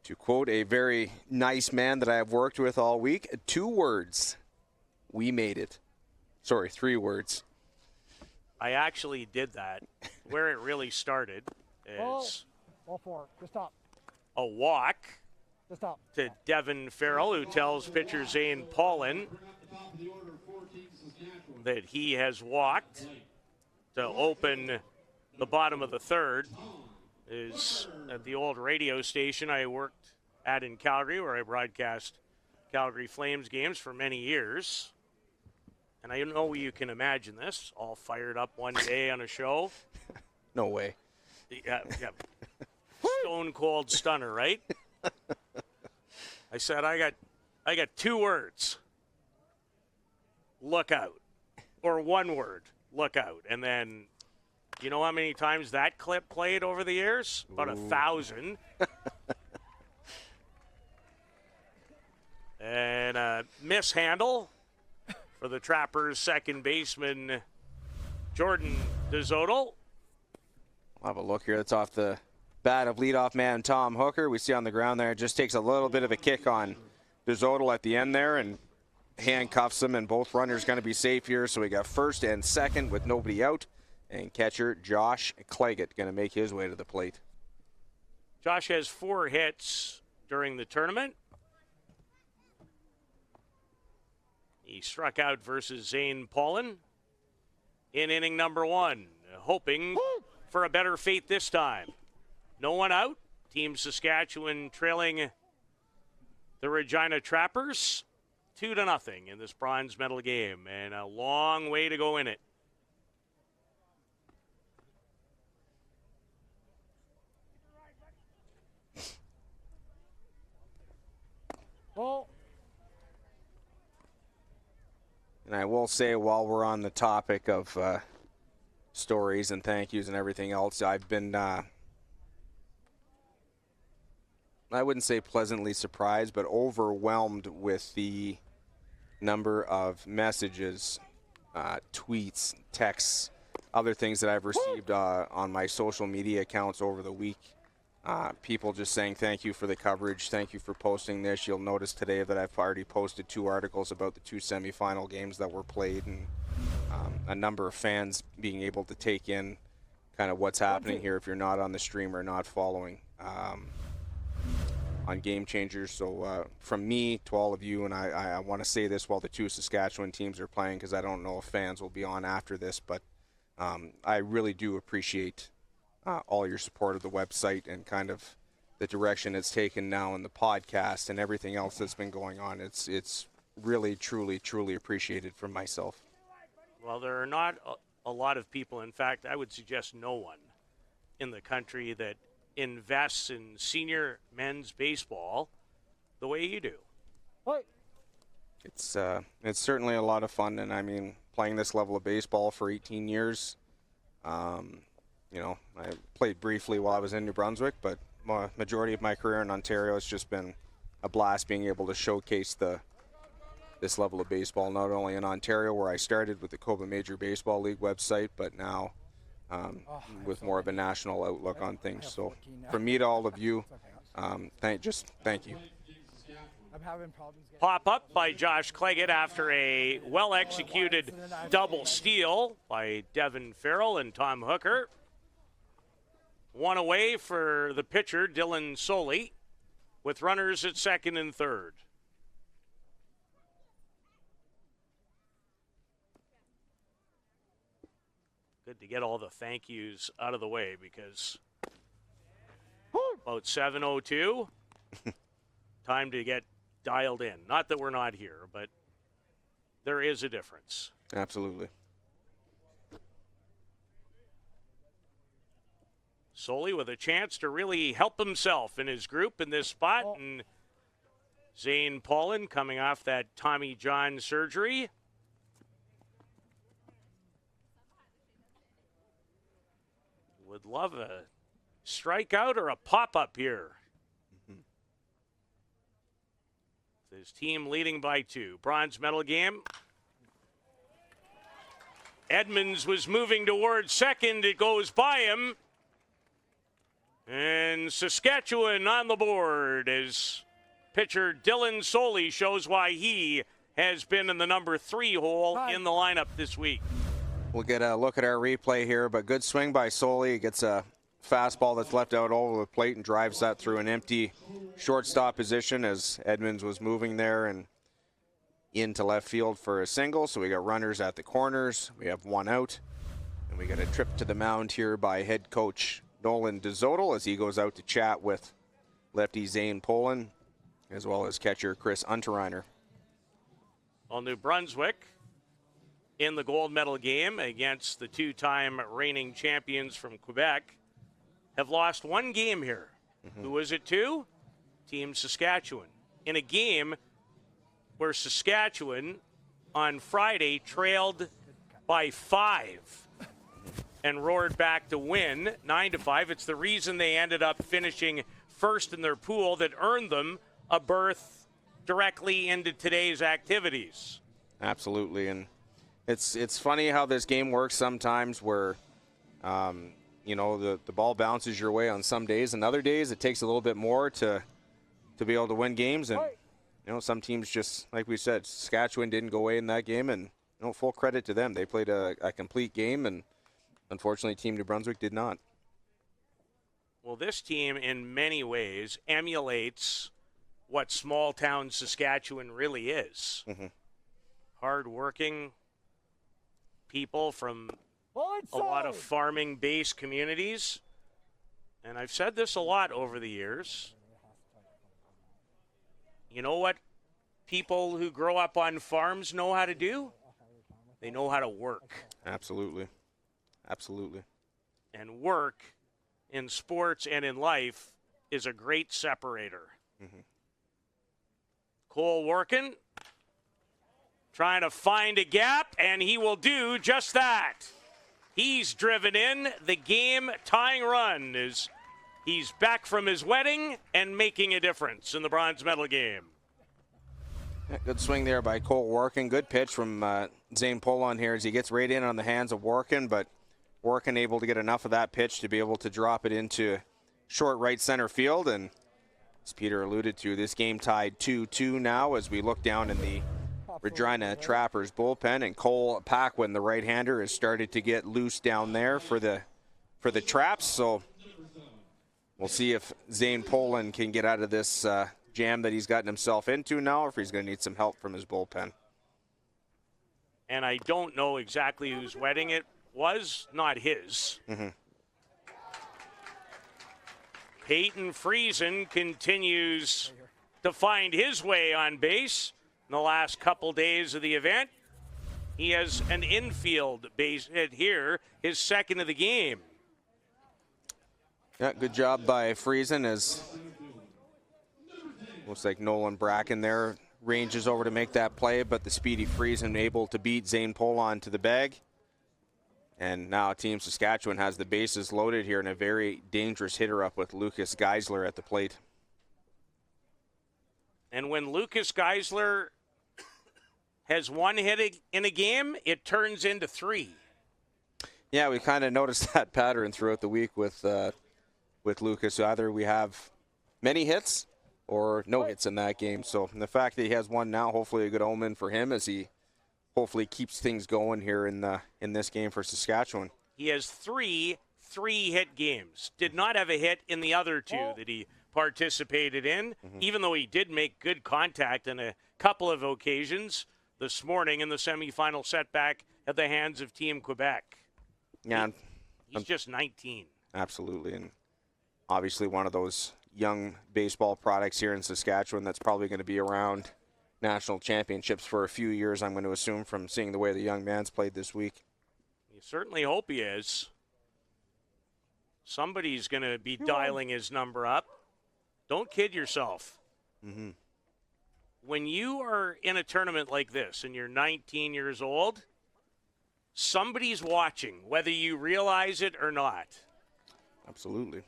To quote a very nice man that I have worked with all week, 2 words. We made it. Sorry, 3 words. I actually did that. Where it really started is all 4. Just stop. a walk Just stop. to Devin Farrell, who tells pitcher Zane Paulin that he has walked to open the bottom of the third. Is at the old radio station I worked at in Calgary, where I broadcast Calgary Flames games for many years. And I know you can imagine this, all fired up one day on a show. No way. Yeah. Stone cold stunner, right? I said, I got 2 words. Look out. Or 1 word, look out. And then You know how many times that clip played over the years? About 1,000. And a mishandle for the Trappers' second baseman, Jordan DeZoto. We'll have a look here. That's off the bat of leadoff man Tom Hooker. We see on the ground there, it just takes a little bit of a kick on DeZoto at the end there and handcuffs him, and both runners going to be safe here. So we got first and second with nobody out, and catcher Josh Claggett going to make his way to the plate. Josh has 4 hits during the tournament. He struck out versus Zane Paulin in inning number 1, hoping for a better fate this time. No one out. Team Saskatchewan trailing the Regina Trappers 2-0 in this bronze medal game, and a long way to go in it. Ball. And I will say, while we're on the topic of stories and thank yous and everything else, I've been, I wouldn't say pleasantly surprised, but overwhelmed with the number of messages, tweets, texts, other things that I've received on my social media accounts over the week. People just saying thank you for the coverage, thank you for posting this. You'll notice today that I've already posted 2 articles about the 2 semifinal games that were played, and a number of fans being able to take in kind of what's happening here if you're not on the stream or not following on Game Changers. So from me to all of you, and I want to say this while the 2 Saskatchewan teams are playing, because I don't know if fans will be on after this, but I really do appreciate all your support of the website and kind of the direction it's taken now in the podcast and everything else that's been going on. It's really, truly, truly appreciated from myself. Well, there are not a lot of people, in fact, I would suggest no one in the country that invests in senior men's baseball the way you do. Hey. It's certainly a lot of fun, and I mean, playing this level of baseball for 18 years, you know, I played briefly while I was in New Brunswick, but majority of my career in Ontario, it's just been a blast being able to showcase this level of baseball, not only in Ontario where I started with the Coba Major Baseball League website, but now with more of a national outlook on things. So from me to all of you, thank you. I'm having problems getting Pop up by Josh Claggett after a well-executed double steal by Devin Farrell and Tom Hooker. 1 away for the pitcher, Dylan Soley, with runners at second and third. Good to get all the thank yous out of the way, because about 7:02, time to get dialed in. Not that we're not here, but there is a difference. Absolutely. Soley with a chance to really help himself in his group in this spot. And Zane Paulin coming off that Tommy John surgery. Would love a strikeout or a pop-up here. His team leading by 2. Bronze medal game. Edmonds was moving towards second. It goes by him. And Saskatchewan on the board as pitcher Dylan Soley shows why he has been in the number 3 hole in the lineup this week. We'll get a look at our replay here, but good swing by Soley. He gets a fastball that's left out over the plate and drives that through an empty shortstop position as Edmonds was moving there and into left field for a single. So we got runners at the corners. We have 1 out. And we got a trip to the mound here by head coach Nolan DeZoto as he goes out to chat with lefty Zane Paulin as well as catcher Chris Unterreiner. Well, New Brunswick in the gold medal game against the 2-time reigning champions from Quebec have lost 1 game here. Who was it to? Team Saskatchewan. In a game where Saskatchewan on Friday trailed by 5. and roared back to win 9-5. It's the reason they ended up finishing first in their pool that earned them a berth directly into today's activities. Absolutely, and it's funny how this game works sometimes where the ball bounces your way on some days, and other days it takes a little bit more to be able to win games. And some teams, just like we said, Saskatchewan didn't go away in that game, and full credit to them. They played a complete game, and unfortunately Team New Brunswick did not. Well, this team in many ways emulates what small town Saskatchewan really is. Mm-hmm. Hard-working people from a lot of farming-based communities. And I've said this a lot over the years. You know what people who grow up on farms know how to do? They know how to work. Absolutely. Absolutely. And work in sports and in life is a great separator. Mm-hmm. Cole working, trying to find a gap, and he will do just that. He's driven in the game-tying run as he's back from his wedding and making a difference in the bronze medal game. Good swing there by Cole Workin. Good pitch from Zane Polon here as he gets right in on the hands of Workin, but Workin able to get enough of that pitch to be able to drop it into short right center field. And as Peter alluded to, this game tied 2-2 now as we look down in the Regina Trappers bullpen, and Cole Paquin, the right-hander, has started to get loose down there for the Traps. So we'll see if Zane Polon can get out of this jam that he's gotten himself into now, or if he's going to need some help from his bullpen. And I don't know exactly whose wedding it was, not his. Mm-hmm. Peyton Friesen continues to find his way on base in the last couple days of the event. He has an infield base hit here, his second of the game. Yeah, good job by Friesen as looks like Nolan Bracken there ranges over to make that play, but the speedy Friesen able to beat Zane Polon to the bag. And now Team Saskatchewan has the bases loaded here in a very dangerous hitter up with Lucas Geisler at the plate. And when Lucas Geisler has one hit in a game, it turns into three. Yeah, we kind of noticed that pattern throughout the week with Lucas. Either we have many hits or no hits in that game. So the fact that he has one now, hopefully a good omen for him as he hopefully keeps things going here in this game for Saskatchewan. He has three hit games. Did not have a hit in the other two that he participated in, even though he did make good contact on a couple of occasions this morning in the semifinal setback at the hands of Team Quebec. Yeah, he's just 19. Absolutely, and obviously one of those young baseball products here in Saskatchewan that's probably going to be around national championships for a few years, I'm going to assume, from seeing the way the young man's played this week. You certainly hope he is. Somebody's going to be dialing his number up. Don't kid yourself. Mm-hmm. When you are in a tournament like this and you're 19 years old, somebody's watching, whether you realize it or not. Absolutely.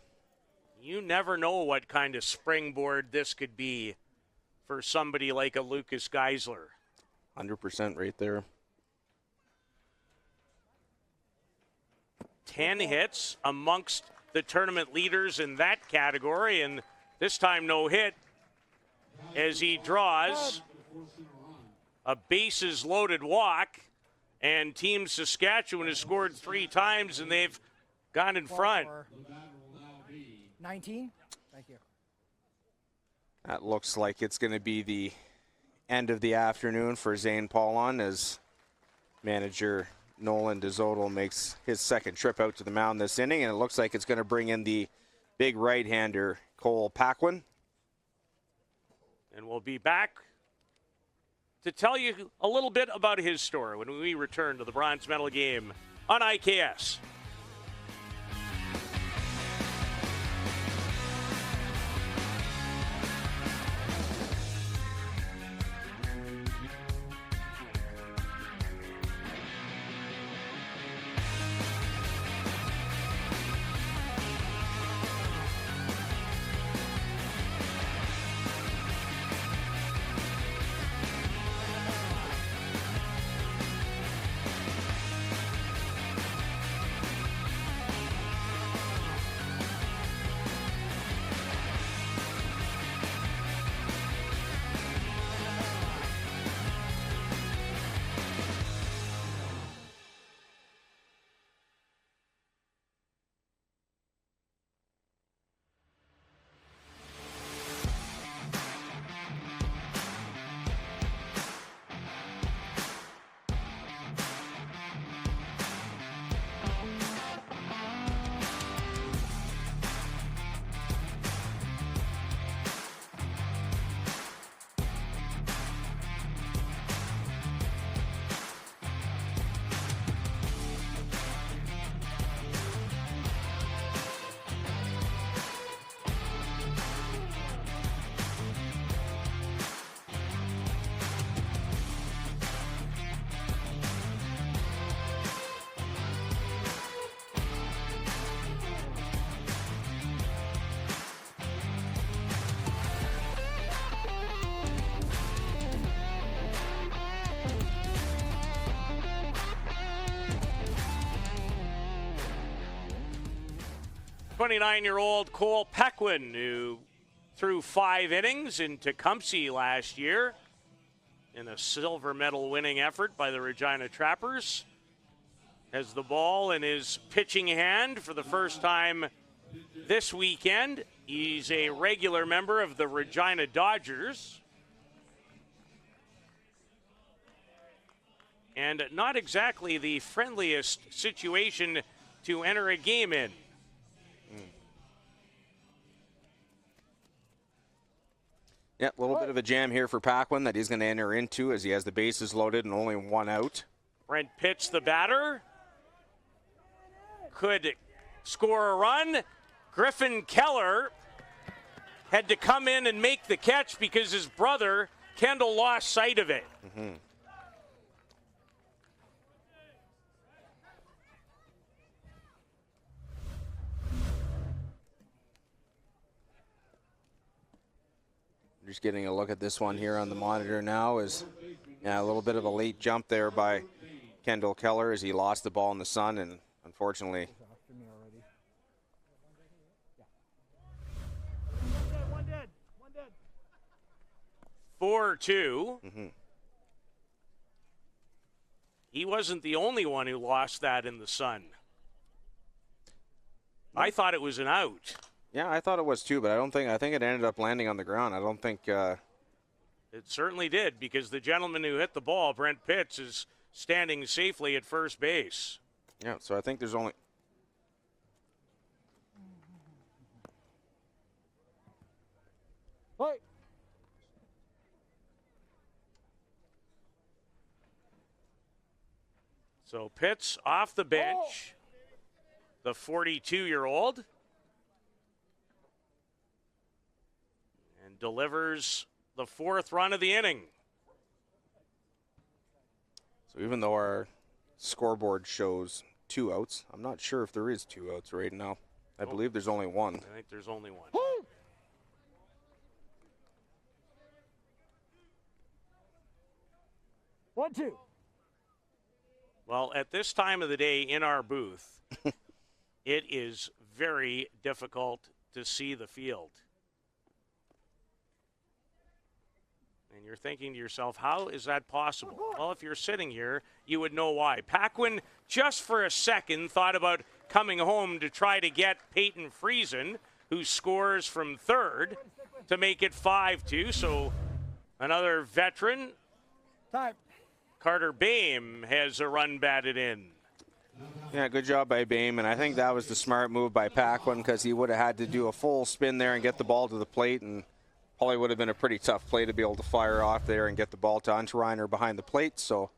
You never know what kind of springboard this could be for somebody like a Lucas Geisler. 100% right there. 10 hits amongst the tournament leaders in that category, and this time no hit as he draws a bases-loaded walk, and Team Saskatchewan has scored 3 times, and they've gone in front. 19? Thank you. That looks like it's going to be the end of the afternoon for Zane Polon as manager Nolan DeZotel makes his second trip out to the mound this inning, and it looks like it's going to bring in the big right-hander Cole Paquin. And we'll be back to tell you a little bit about his story when we return to the bronze medal game on IKS. 29-year-old Cole Pequin, who threw 5 innings in Tecumseh last year in a silver medal winning effort by the Regina Trappers, has the ball in his pitching hand for the first time this weekend. He's a regular member of the Regina Dodgers. And not exactly the friendliest situation to enter a game in. Yeah, a little bit of a jam here for Paquin that he's going to enter into as he has the bases loaded and only 1 out. Brent Pitts, the batter, could score a run. Griffin Keller had to come in and make the catch because his brother, Kendall, lost sight of it. Mm-hmm. Just getting a look at this one here on the monitor now is a little bit of a late jump there by Kendall Keller as he lost the ball in the sun, and unfortunately 4-2. He wasn't the only one who lost that in the sun. I thought it was an out. Yeah, I thought it was too, but I think it ended up landing on the ground. I don't think it certainly did, because the gentleman who hit the ball, Brent Pitts, is standing safely at first base. Yeah, so I think there's only So Pitts off the bench, the 42-year-old, and delivers the 4th run of the inning. So even though our scoreboard shows 2 outs, I'm not sure if there is 2 outs right now. I believe there's only 1. I think there's only 1. 1-2. Well, at this time of the day in our booth, it is very difficult to see the field. And you're thinking to yourself, how is that possible? Well, if you're sitting here, you would know why. Paquin, just for a second, thought about coming home to try to get Peyton Friesen, who scores from third, to make it 5-2. So another veteran, Time. Carter Boehm, has a run batted in. Yeah, good job by Boehm, and I think that was the smart move by Paquin because he would have had to do a full spin there and get the ball to the plate, and probably would have been a pretty tough play to be able to fire off there and get the ball to Unterreiner behind the plate. So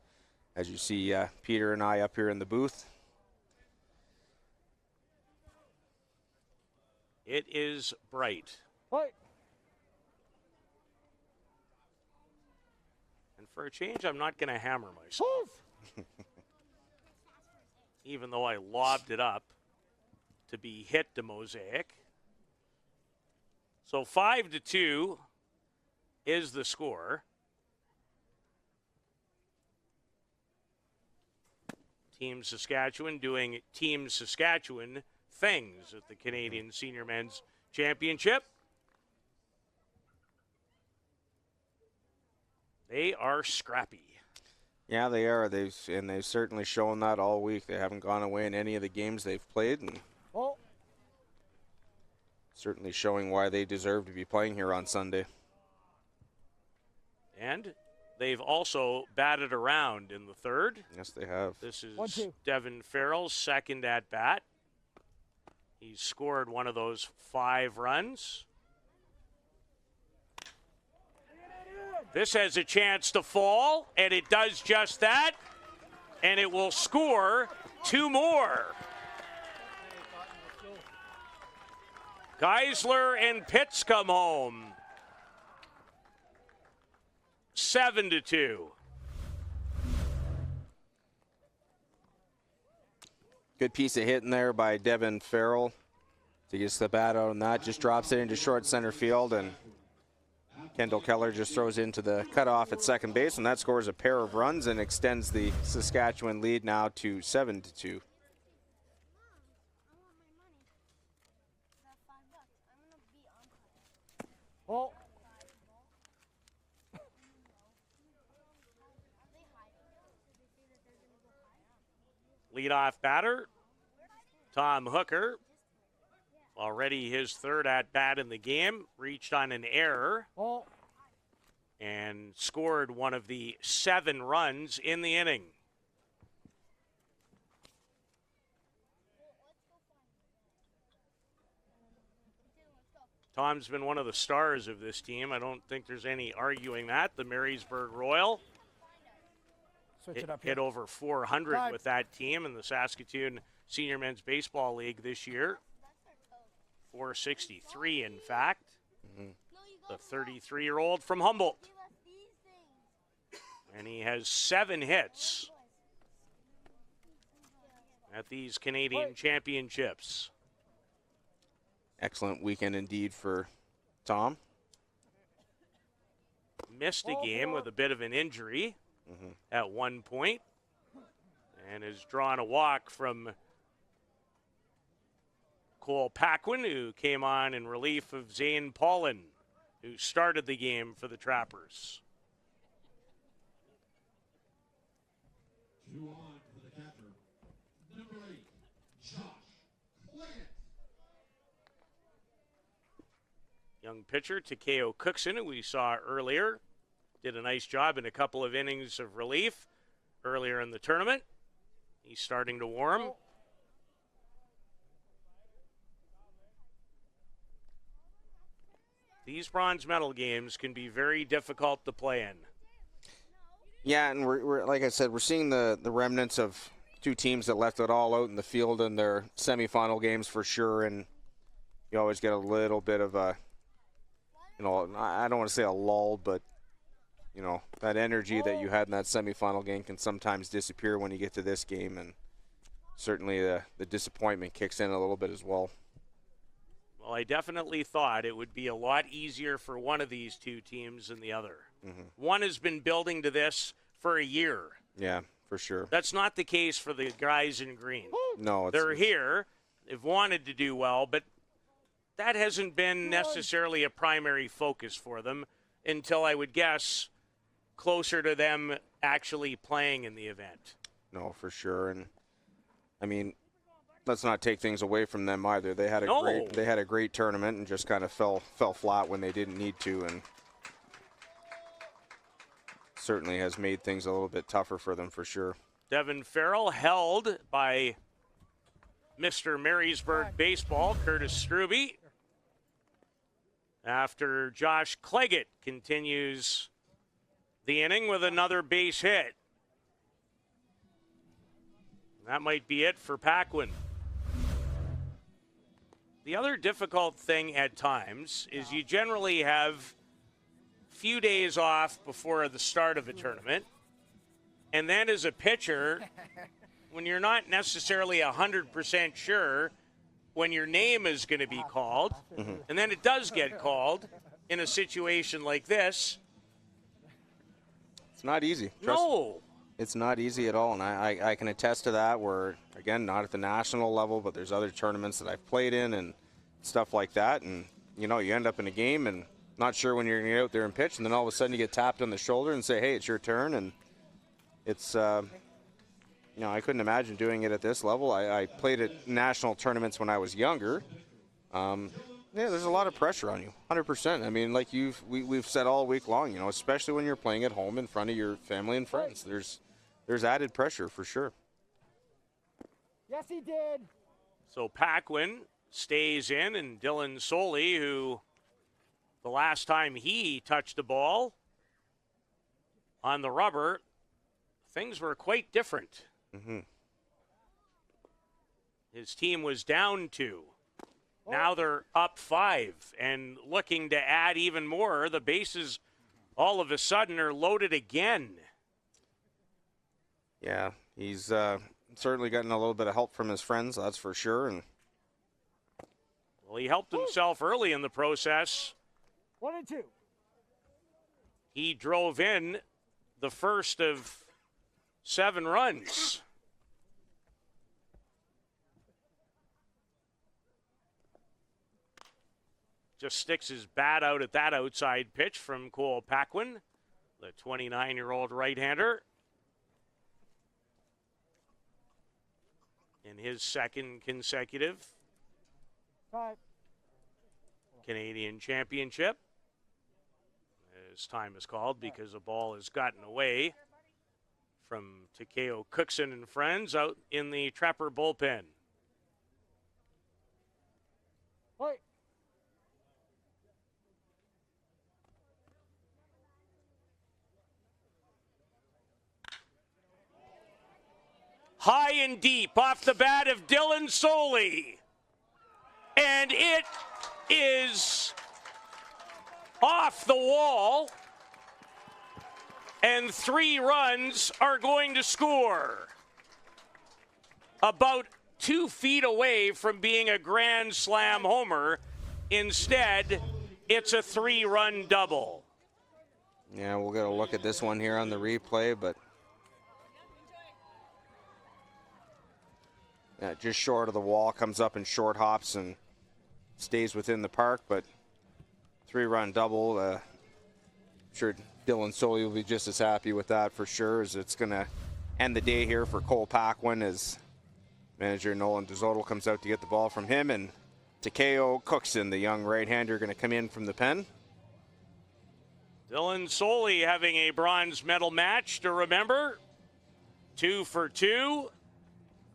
as you see Peter and I up here in the booth. It is bright. Wait. And for a change, I'm not going to hammer myself. Even though I lobbed it up to be hit to Mosaic. So 5-2 is the score. Team Saskatchewan doing Team Saskatchewan things at the Canadian Senior Men's Championship. They are scrappy. Yeah, they are. They've certainly shown that all week. They haven't gone away in any of the games they've played, and certainly showing why they deserve to be playing here on Sunday. And they've also batted around in the third. Yes, they have. This is Devin Farrell's second at bat. He's scored one of those 5 runs. This has a chance to fall, and it does just that, and it will score 2 more. Geisler and Pitts come home. 7-2. Good piece of hitting there by Devin Farrell. To get the bat out on that, just drops it into short center field, and Kendall Keller just throws into the cutoff at second base, and that scores a pair of runs and extends the Saskatchewan lead now to 7-2. Oh. Leadoff batter, Tom Hooker. Already his third at-bat in the game. Reached on an error Oh. and scored one of the 7 runs in the inning. Tom's been one of the stars of this team. I don't think there's any arguing that. The Marysburg Royal Switch it up hit here. over 400 Time. with that team in the Saskatoon Senior Men's Baseball League this year. 463, in fact. The 33-year-old from Humboldt. And he has 7 hits at these Canadian championships. Excellent weekend indeed for Tom. Missed a game with a bit of an injury at one point, and has drawn a walk from Cole Paquin, who came on in relief of Zane Paulin, who started the game for the Trappers. 2 on for the catcher. Number 8, Josh Leggett. Young pitcher Takeo Cookson, who we saw earlier, did a nice job in a couple of innings of relief earlier in the tournament. He's starting to warm. These bronze medal games can be very difficult to play in. Yeah, and we're like I said, we're seeing the remnants of 2 teams that left it all out in the field in their semifinal games for sure, and you always get a little bit of a, I don't want to say a lull, but that energy that you had in that semifinal game can sometimes disappear when you get to this game, and certainly the disappointment kicks in a little bit as well. Well, I definitely thought it would be a lot easier for one of these 2 teams than the other. One has been building to this for a year. Yeah, for sure. That's not the case for the guys in green. No, They're here. They've wanted to do well, but that hasn't been necessarily a primary focus for them until, I would guess, closer to them actually playing in the event. No, for sure. And I mean, let's not take things away from them either. They had a great tournament and just kind of fell flat when they didn't need to, and certainly has made things a little bit tougher for them for sure. Devin Farrell held by Mr. Marysburg Baseball, Curtis Struby, after Josh Cleggett continues the inning with another base hit. That might be it for Paquin. The other difficult thing at times is you generally have few days off before the start of a tournament. And then as a pitcher, when you're not necessarily 100% sure when your name is going to be called, and then it does get called in a situation like this. It's not easy. No. It's not easy at all, and I can attest to that. Where, again, not at the national level, but there's other tournaments that I've played in and stuff like that, and you end up in a game and not sure when you're going to get out there and pitch, and then all of a sudden you get tapped on the shoulder and say, hey, it's your turn, and it's, I couldn't imagine doing it at this level. I played at national tournaments when I was younger. There's a lot of pressure on you, 100%. I mean, like we've said all week long, especially when you're playing at home in front of your family and friends. There's added pressure for sure. Yes, he did. So Paquin stays in, and Dylan Soley, who the last time he touched the ball on the rubber, things were quite different. His team was down 2. Now they're up 5 and looking to add even more. The bases all of a sudden are loaded again. Yeah, he's certainly gotten a little bit of help from his friends, that's for sure. And well, he helped himself early in the process. 1 and 2. He drove in the first of 7 runs. just sticks his bat out at that outside pitch from Cole Paquin, the 29-year-old right-hander. In his second consecutive 5. Canadian championship. As time is called because a ball has gotten away from Takeo Cookson and friends out in the Trapper bullpen. Wait. High and deep off the bat of Dylan Soley. And it is off the wall. And 3 runs are going to score. About 2 feet away from being a grand slam homer. Instead, it's a 3-run double. Yeah, we'll get a look at this one here on the replay, but yeah, just short of the wall, comes up in short hops and stays within the park, but 3-run double. I'm sure Dylan Soley will be just as happy with that for sure, as it's going to end the day here for Cole Paquin as manager Nolan DeZoto comes out to get the ball from him, and Takeo Cookson, the young right-hander, going to come in from the pen. Dylan Soley having a bronze medal match to remember. 2 for 2,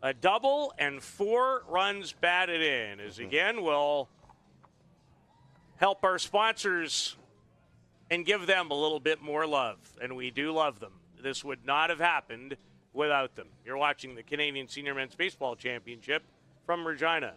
a double, and 4 runs batted in. As again, we'll help our sponsors and give them a little bit more love. And we do love them. This would not have happened without them. You're watching the Canadian Senior Men's Baseball Championship from Regina.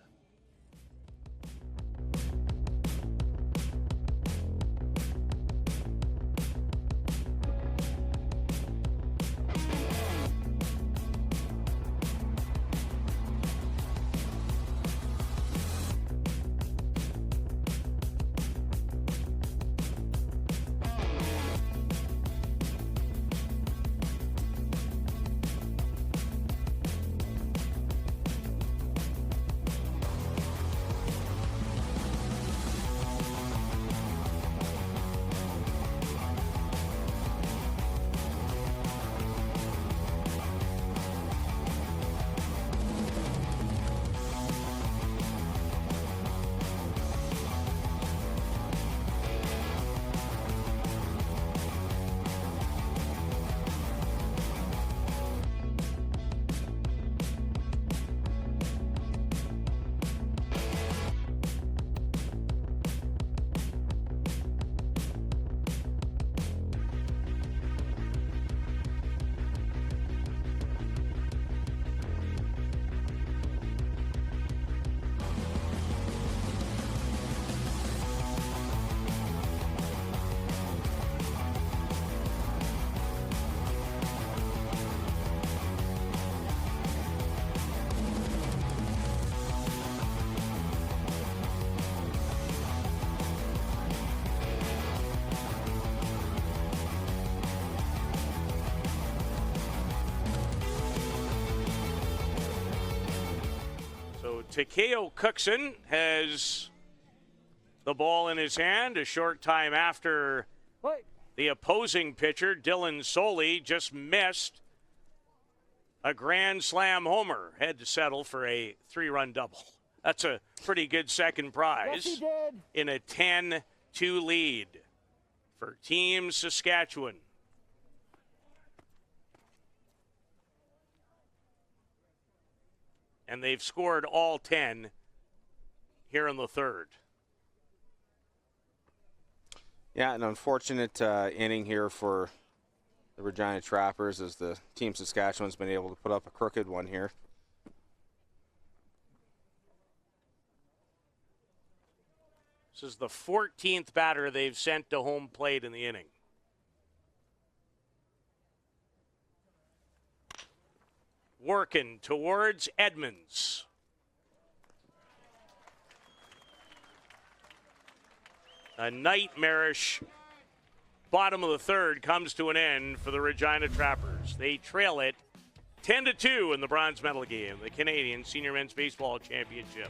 Takeo Cookson has the ball in his hand a short time after the opposing pitcher, Dylan Soley, just missed a grand slam homer. Had to settle for a 3-run double. That's a pretty good second prize Yes, he did. in a 10-2 lead for Team Saskatchewan. And they've scored all 10 here in the third. Yeah, an unfortunate inning here for the Regina Trappers as the Team Saskatchewan's been able to put up a crooked one here. This is the 14th batter they've sent to home plate in the inning. Working towards Edmonds. A nightmarish bottom of the third comes to an end for the Regina Trappers. They trail it 10-2 in the bronze medal game, the Canadian Senior Men's Baseball Championship.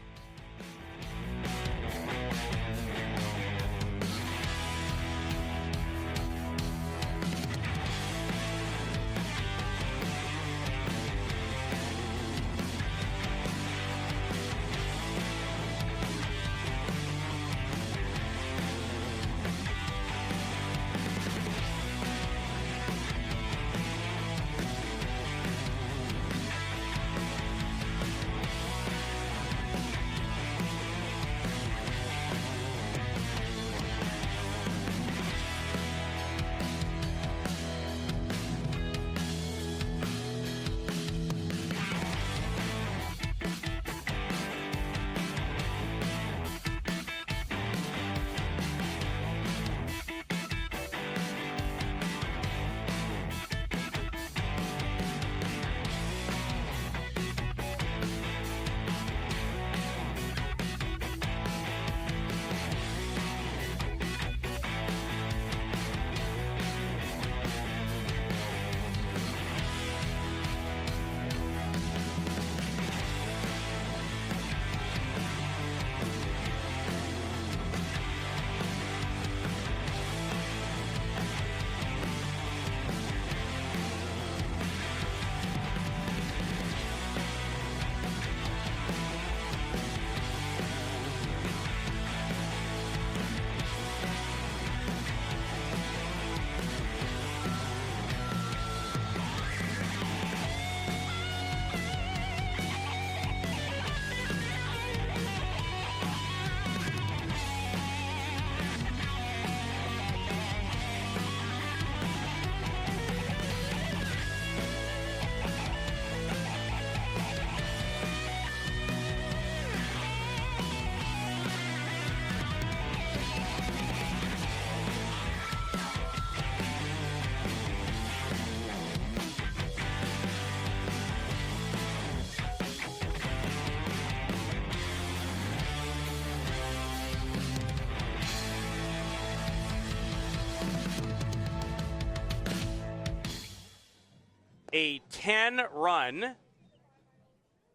a 10-run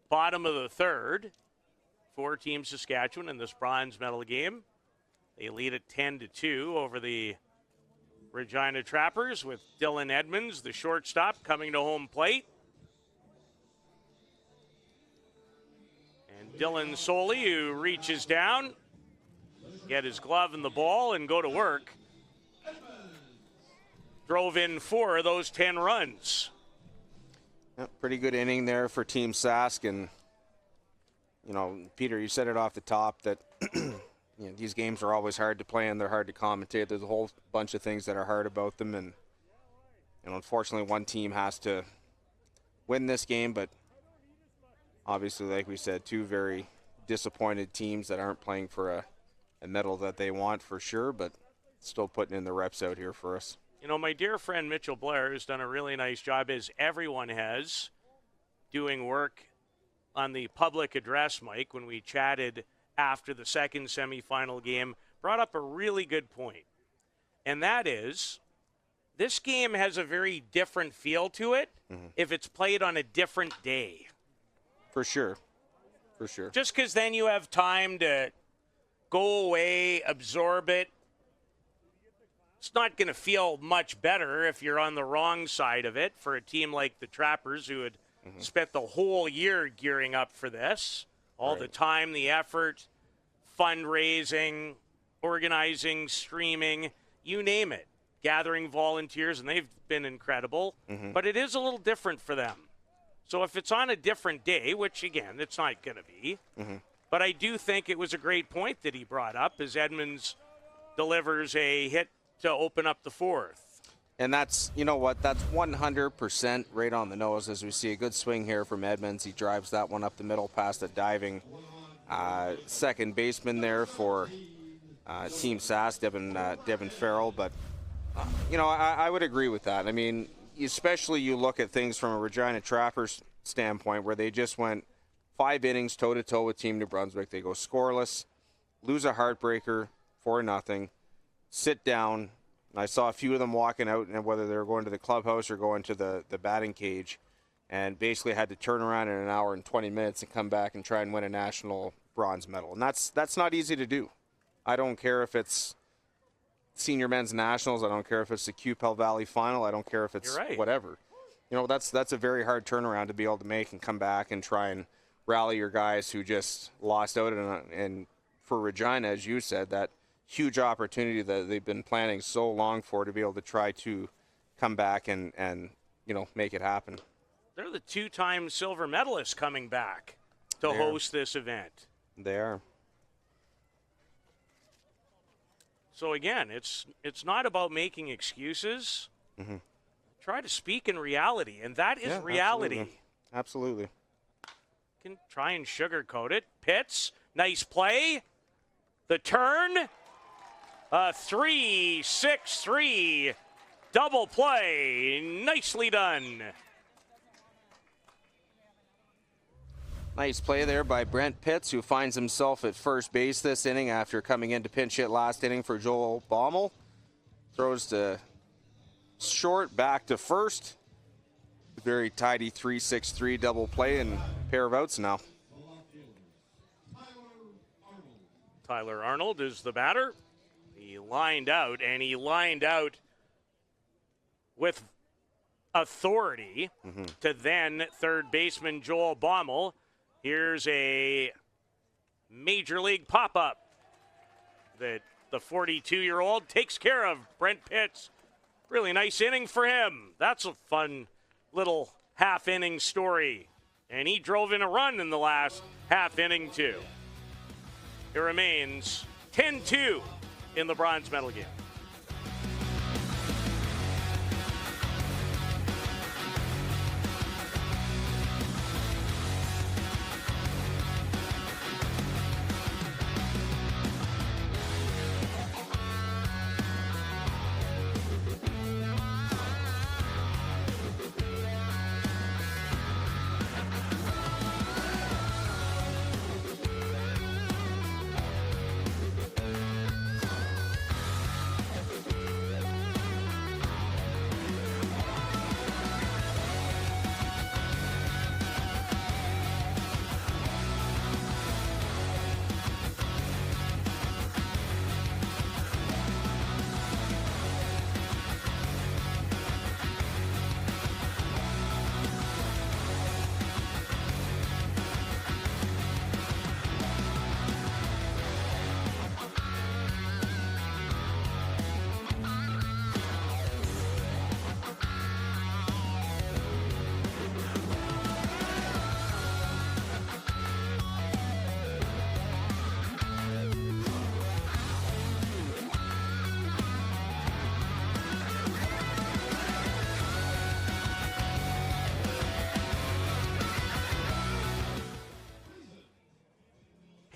bottom of the third for Team Saskatchewan in this bronze medal game. They lead at 10-2 over the Regina Trappers with Dylan Edmonds, the shortstop, coming to home plate. And Dylan Soley, who reaches down, get his glove in the ball and go to work. Drove in 4 of those 10 runs. Yep, pretty good inning there for Team Sask. And, you know, Peter, you said it off the top that you know, these games are always hard to play and they're hard to commentate. There's a whole bunch of things that are hard about them. And unfortunately, one team has to win this game. But obviously, like we said, 2 very disappointed teams that aren't playing for a medal that they want for sure, but still putting in the reps out here for us. You know, my dear friend Mitchell Blair has done a really nice job, as everyone has, doing work on the public address mic when we chatted after the second semifinal game, brought up a really good point. And that is, this game has a very different feel to it if it's played on a different day. For sure. For sure. Just because then you have time to go away, absorb it. It's not going to feel much better if you're on the wrong side of it for a team like the Trappers, who had spent the whole year gearing up for this. All the time, the effort, fundraising, organizing, streaming, you name it, gathering volunteers, and they've been incredible. But it is a little different for them. So if it's on a different day, which, again, it's not going to be, but I do think it was a great point that he brought up as Edmonds delivers a hit to open up the 4th. And that's, you know what, that's 100% right on the nose as we see a good swing here from Edmonds. He drives that one up the middle past a diving second baseman there for Team Sask, Devin Farrell. But, you know, I would agree with that. I mean, especially you look at things from a Regina Trappers standpoint where they just went 5 innings toe-to-toe with Team New Brunswick. They go scoreless, lose a heartbreaker 4-0, sit down. I saw a few of them walking out, and whether they were going to the clubhouse or going to the batting cage, and basically had to turn around in an hour and 20 minutes and come back and try and win a national bronze medal. And that's not easy to do. I don't care if it's senior men's nationals. I don't care if it's the QPEL Valley final. I don't care if it's whatever. You know, that's a very hard turnaround to be able to make and come back and try and rally your guys who just lost out. And for Regina, as you said, that huge opportunity that they've been planning so long for to be able to try to come back and you know, make it happen. They're the 2-time silver medalists coming back to host this event. They are. So again, it's not about making excuses. Try to speak in reality, and that is reality. Absolutely. Can try and sugarcoat it. Pitts, nice play. The turn. 3-6-3 double play. Nicely done. Nice play there by Brent Pitts, who finds himself at first base this inning after coming in to pinch hit last inning for Joel Baumel. Throws to short, back to first. Very tidy 3-6-3 double play and pair of outs now. Tyler Arnold is the batter. He lined out, and he lined out with authority to then third baseman Joel Baumel. Here's a major league pop-up that the 42-year-old takes care of. Brent Pitts, really nice inning for him. That's a fun little half-inning story. And he drove in a run in the last half inning, too. It remains 10-2 in the bronze medal game.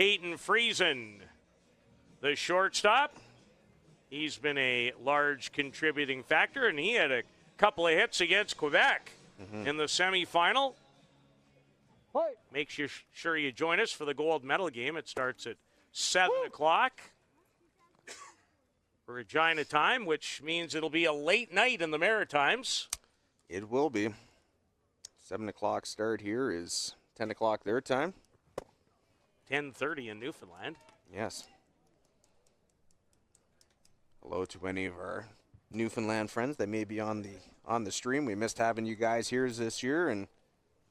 Peyton Friesen, the shortstop. He's been a large contributing factor, and he had a couple of hits against Quebec in the semifinal. Fight. Make sure you join us for the gold medal game. It starts at 7 o'clock for Regina time, which means it'll be a late night in the Maritimes. It will be. 7 o'clock start here is 10 o'clock their time. 10:30 in Newfoundland. Yes. Hello to any of our Newfoundland friends that may be on the stream. We missed having you guys here this year, and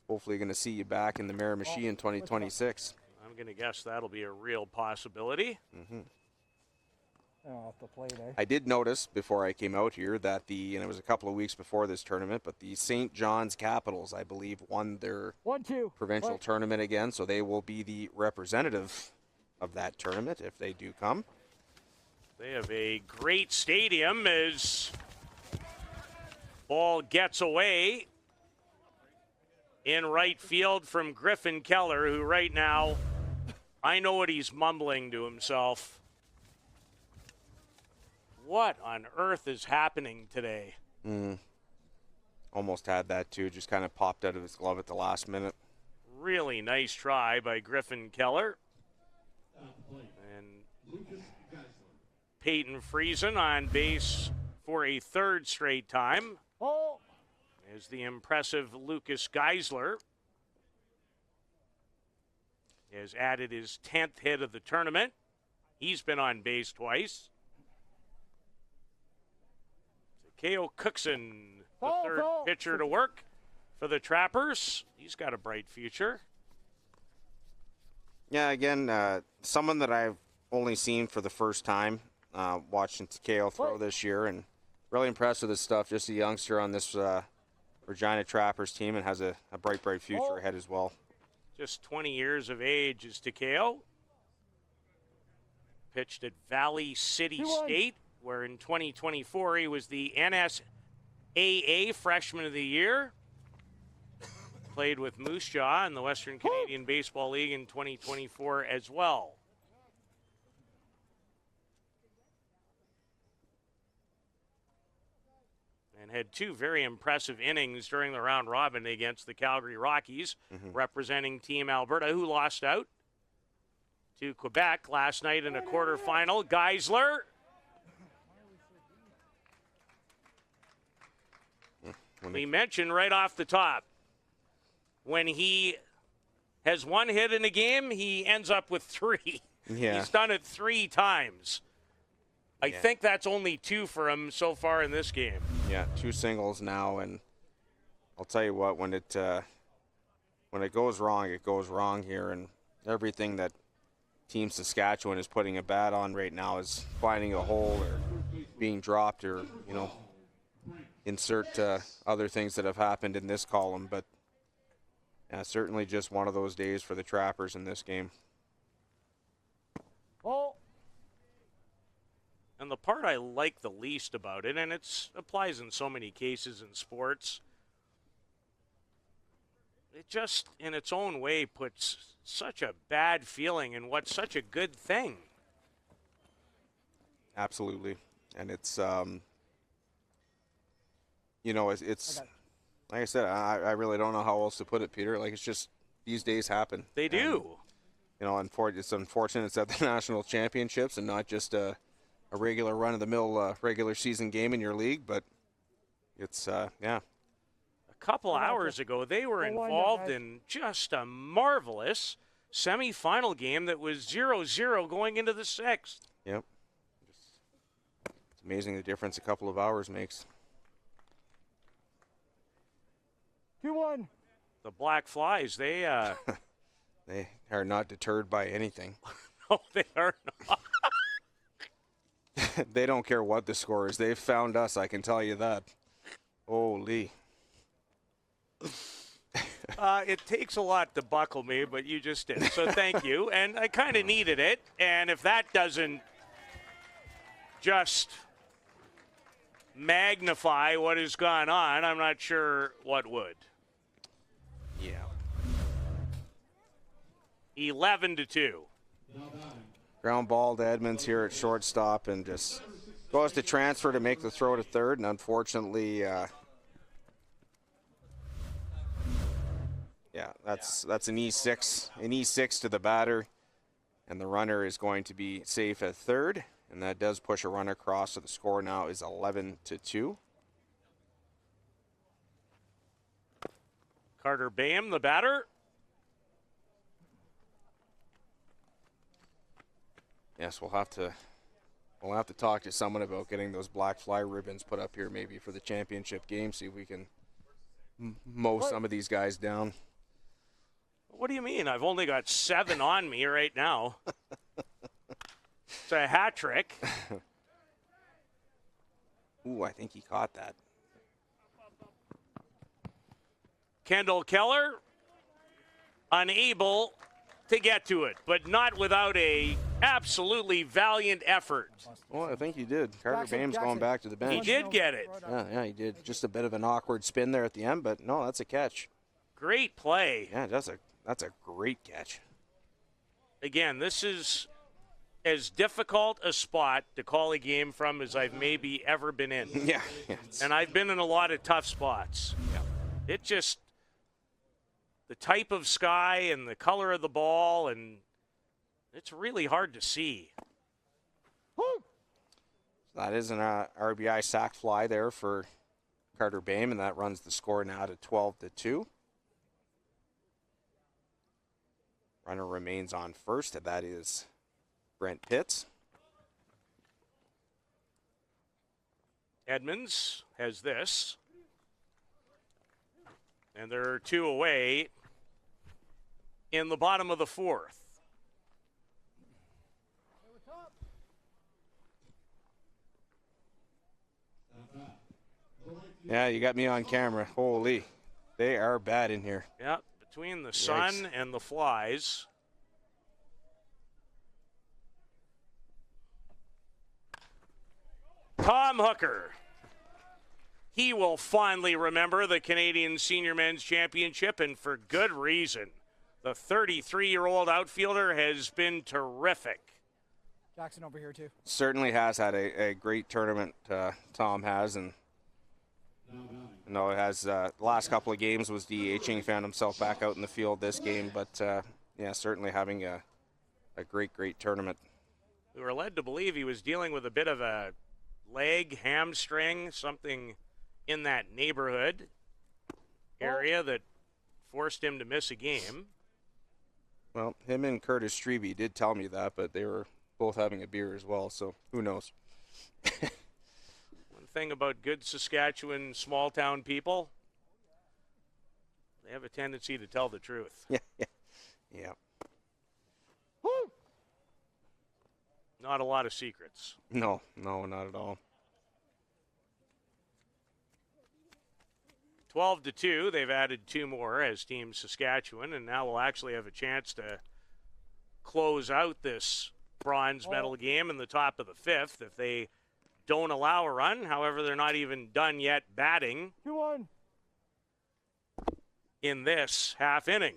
hopefully going to see you back in the Miramichi in 2026. I'm going to guess that'll be a real possibility. Off the plate, eh? I did notice before I came out here that and it was a couple of weeks before this tournament, but the St. John's Capitals, I believe, won their 1-2. provincial Fight. tournament again, so they will be the representative of that tournament if they do come. They have a great stadium as ball gets away in right field from Griffin Keller, who right now, I know what he's mumbling to himself. What on earth is happening today? Almost had that too, just kind of popped out of his glove at the last minute. Really nice try by Griffin Keller. And Lucas Geisler. Peyton Friesen on base for a third straight time Oh. is the impressive Lucas Geisler. He has added his 10th hit of the tournament. He's been on base twice. K.O. Cookson, the third pitcher to work for the Trappers. He's got a bright future. Yeah, again, someone that I've only seen for the first time watching Takeo throw this year, and really impressed with his stuff. Just a youngster on this Regina Trappers team, and has a bright future ahead as well. Just 20 years of age is Takeo. Pitched at Valley City State, where in 2024 he was the NSAA Freshman of the Year. Played with Moose Jaw in the Western Canadian Baseball League in 2024 as well. And had two very impressive innings during the round robin against the Calgary Rockies, representing Team Alberta, who lost out to Quebec last night in a quarterfinal. Geisler. We mentioned right off the top, when he has one hit in a game, he ends up with three. Yeah. He's done it 3 times. I think that's only 2 for him so far in this game. Yeah, 2 singles now, and I'll tell you what, when it goes wrong, it goes wrong here, and everything that Team Saskatchewan is putting a bat on right now is finding a hole or being dropped, or insert other things that have happened in this column. But yeah, certainly just one of those days for the Trappers in this game. Oh. And the part I like the least about it, and it applies in so many cases in sports, it just, in its own way, puts such a bad feeling in what's such a good thing. Absolutely. And it's, it's like I said, I really don't know how else to put it, Peter. Like, it's just, these days happen. They do. And, it's unfortunate it's at the national championships and not just a regular run-of-the-mill regular season game in your league, but it's, yeah. A couple hours ago, they were involved in just a marvelous semifinal game that was 0-0 going into the 6th. Yep. It's amazing the difference a couple of hours makes. 2-1. The Black Flies, they they are not deterred by anything. No, they are not. They don't care what the score is. They've found us, I can tell you that. Holy. It takes a lot to buckle me, but you just did. So thank you. And I kind of needed it. And if that doesn't just magnify what has gone on, I'm not sure what would. Yeah. 11-2. Ground ball to Edmonds here at shortstop, and just goes to transfer to make the throw to third, and unfortunately, yeah, that's an E6 to the batter, and the runner is going to be safe at third, and that does push a runner across, so the score now is 11-2. Carter Bayham, the batter. Yes, we'll have to talk to someone about getting those black fly ribbons put up here maybe for the championship game, see if we can mow some of these guys down. What do you mean? I've only got 7 on me right now. It's a hat trick. Ooh, I think he caught that. Kendall Keller unable to get to it, but not without a absolutely valiant effort. Well, I think he did. Carter Baham's going back to the bench. He did get it. Yeah, he did. Just a bit of an awkward spin there at the end, but no, that's a catch. Great play. Yeah, that's a great catch. Again, this is as difficult a spot to call a game from as I've maybe ever been in. Yeah. And I've been in a lot of tough spots. Yeah. It just, the type of sky and the color of the ball, and it's really hard to see. That is an RBI sac fly there for Carter Baham, and that runs the score now to 12-2. Runner remains on first, and that is Brent Pitts. Edmonds has this. And there are 2 away in the bottom of the 4th. Yeah, you got me on camera. Holy, they are bad in here. Yeah, between the sun and the flies. Tom Hooker. He will fondly remember the Canadian Senior Men's Championship, and for good reason. The 33-year-old outfielder has been terrific. Jackson over here, too. Certainly has had a great tournament, Tom has, and it has the last couple of games was DHing, found himself back out in the field this game, but yeah, certainly having a great tournament. We were led to believe he was dealing with a bit of a leg, hamstring, something in that neighborhood area that forced him to miss a game. Well, him and Curtis Strebe did tell me that, but they were both having a beer as well, so who knows. One thing about good Saskatchewan small-town people, they have a tendency to tell the truth. Yeah. Not a lot of secrets. No, not at all. 12-2, they've added 2 more as Team Saskatchewan, and now we'll actually have a chance to close out this bronze medal game in the top of the 5th if they don't allow a run. However, they're not even done yet batting 2-1. in this half inning.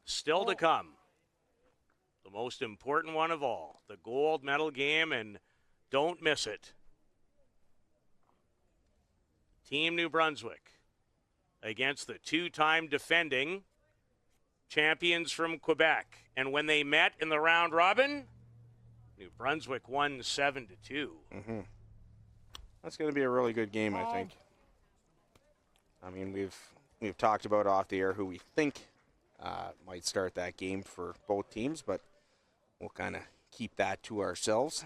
Still to come. The most important one of all, the gold medal game, and don't miss it. Team New Brunswick against the 2-time defending champions from Quebec. And when they met in the round robin, New Brunswick won 7-2. Mm-hmm. That's going to be a really good game, I think. I mean, we've talked about off the air who we think might start that game for both teams, but we'll kind of keep that to ourselves.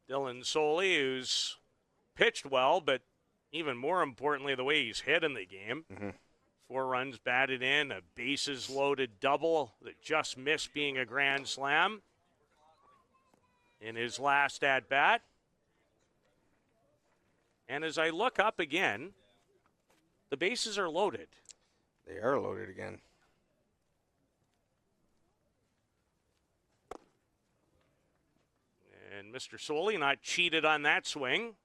Dylan Soley, who's pitched well, but even more importantly, the way he's hit in the game. Mm-hmm. 4 runs batted in, a bases loaded double that just missed being a grand slam in his last at bat. And as I look up again, the bases are loaded. They are loaded again. Mr. Soley not cheated on that swing.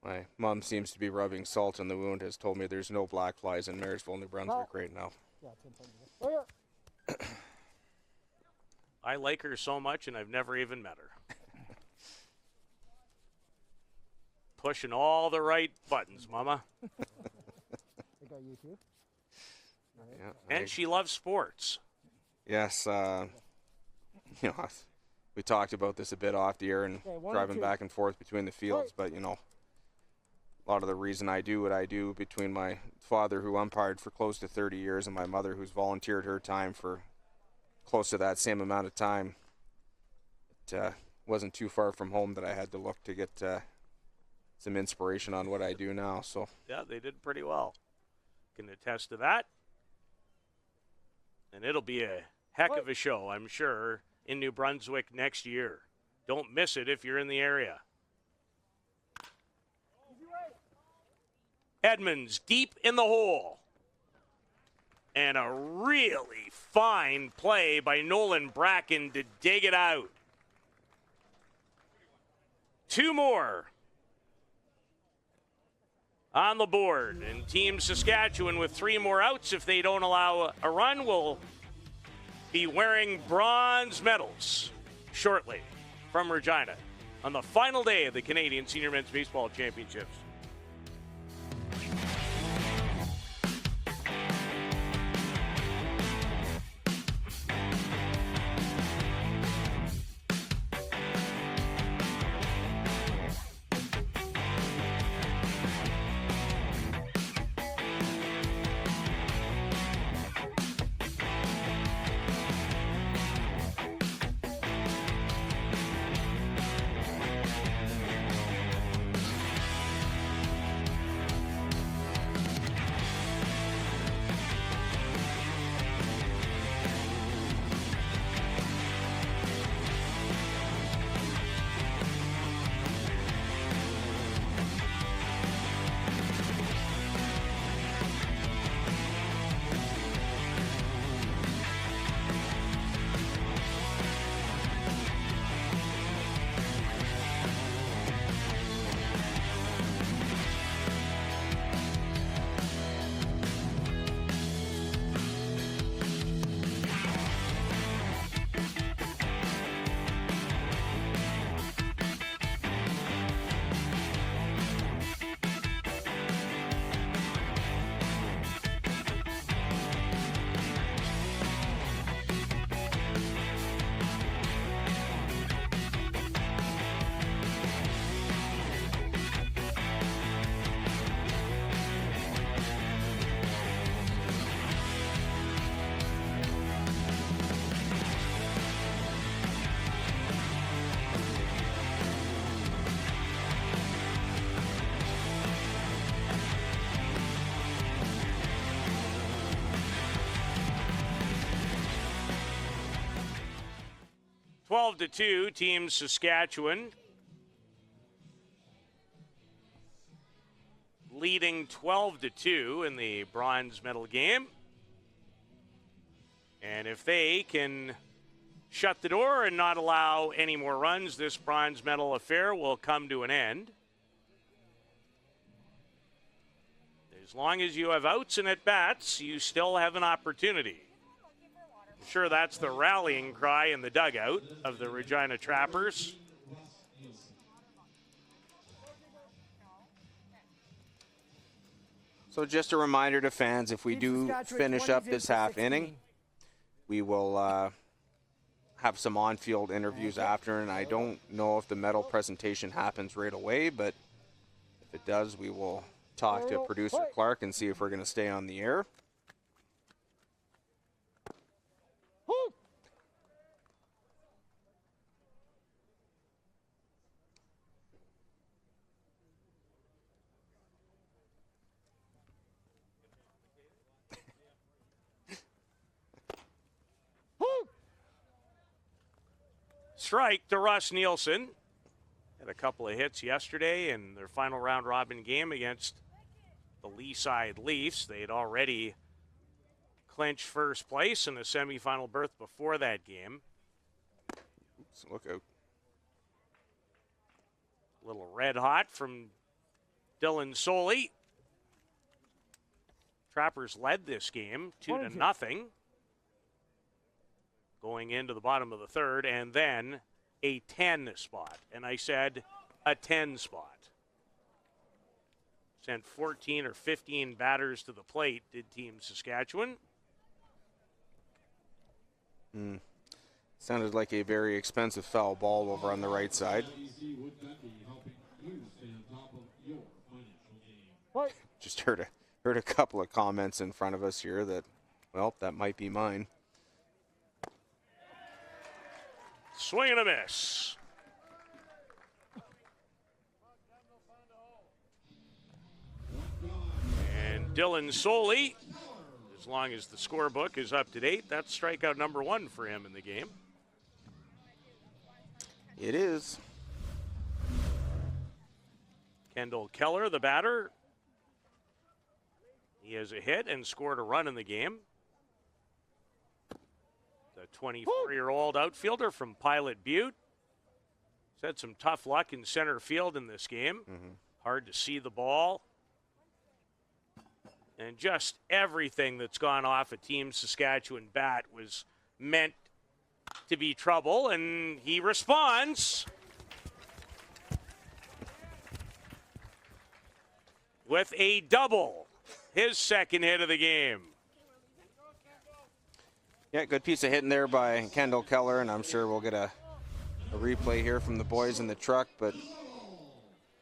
My mom seems to be rubbing salt in the wound, has told me there's no black flies in Marysville, New Brunswick right now. I like her so much, and I've never even met her. Pushing all the right buttons, Mama. I got you too. Yeah, And she loves sports. Yes, we talked about this a bit off the air and driving back and forth between the fields, but a lot of the reason I do what I do, between my father who umpired for close to 30 years and my mother who's volunteered her time for close to that same amount of time, it wasn't too far from home that I had to look to get some inspiration on what I do now. So yeah, they did pretty well. Can attest to that. And it'll be a heck of a show, I'm sure, in New Brunswick next year. Don't miss it if you're in the area. Edmonds deep in the hole. And a really fine play by Nolan Bracken to dig it out. Two more on the board. And Team Saskatchewan, with 3 more outs, if they don't allow a run, will be wearing bronze medals shortly from Regina on the final day of the Canadian Senior Men's Baseball Championships. Twelve to 2, Team Saskatchewan leading 12 to 2 in the bronze medal game. And if they can shut the door and not allow any more runs, this bronze medal affair will come to an end. As long as you have outs and at-bats, you still have an opportunity. I'm sure that's the rallying cry in the dugout of the Regina Trappers. So just a reminder to fans, if we do finish up this half inning, we will have some on-field interviews after, and I don't know if the medal presentation happens right away, but if it does, we will talk to producer Clark and see if we're going to stay on the air. Strike to Russ Nielsen. Had a couple of hits yesterday in their final round robin game against the Leaside Leafs. They had already clinched first place and a semifinal berth before that game. Oops, look out. Little red hot from Dylan Soley. Trappers led this game 2-0 going into the bottom of the third, and then a 10 spot. And I said a 10 spot. Sent 14 or 15 batters to the plate, did Team Saskatchewan. Sounded like a very expensive foul ball over on the right side. What? Just heard a couple of comments in front of us here that, well, that might be mine. Swing and a miss. And Dylan Soley, as long as the scorebook is up to date, that's strikeout number 1 for him in the game. It is. Kendall Keller, the batter. He has a hit and scored a run in the game. The 24-year-old outfielder from Pilot Butte. He's had some tough luck in center field in this game. Hard to see the ball. And just everything that's gone off a Team Saskatchewan bat was meant to be trouble, and he responds with a double, his second hit of the game. Yeah, good piece of hitting there by Kendall Keller, and I'm sure we'll get a replay here from the boys in the truck, but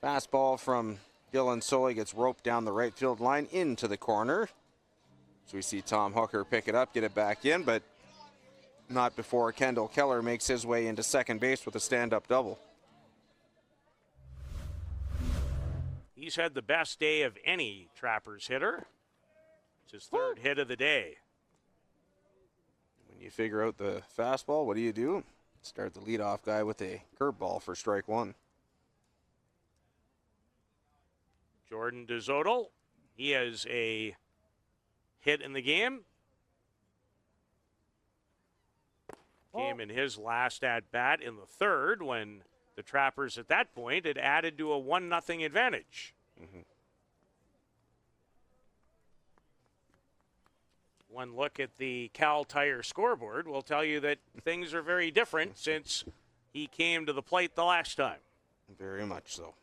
fastball from Dylan Soley gets roped down the right field line into the corner. So we see Tom Hooker pick it up, get it back in, but not before Kendall Keller makes his way into second base with a stand-up double. He's had the best day of any Trappers hitter. It's his third hit of the day. When you figure out the fastball, what do? Start the leadoff guy with a curveball for strike 1. Jordan DeZoto, he has a hit in the game. Came in his last at-bat in the third when the Trappers at that point had added to a 1-0 advantage. One look at the Cal Tire scoreboard will tell you that things are very different since he came to the plate the last time. Very much so.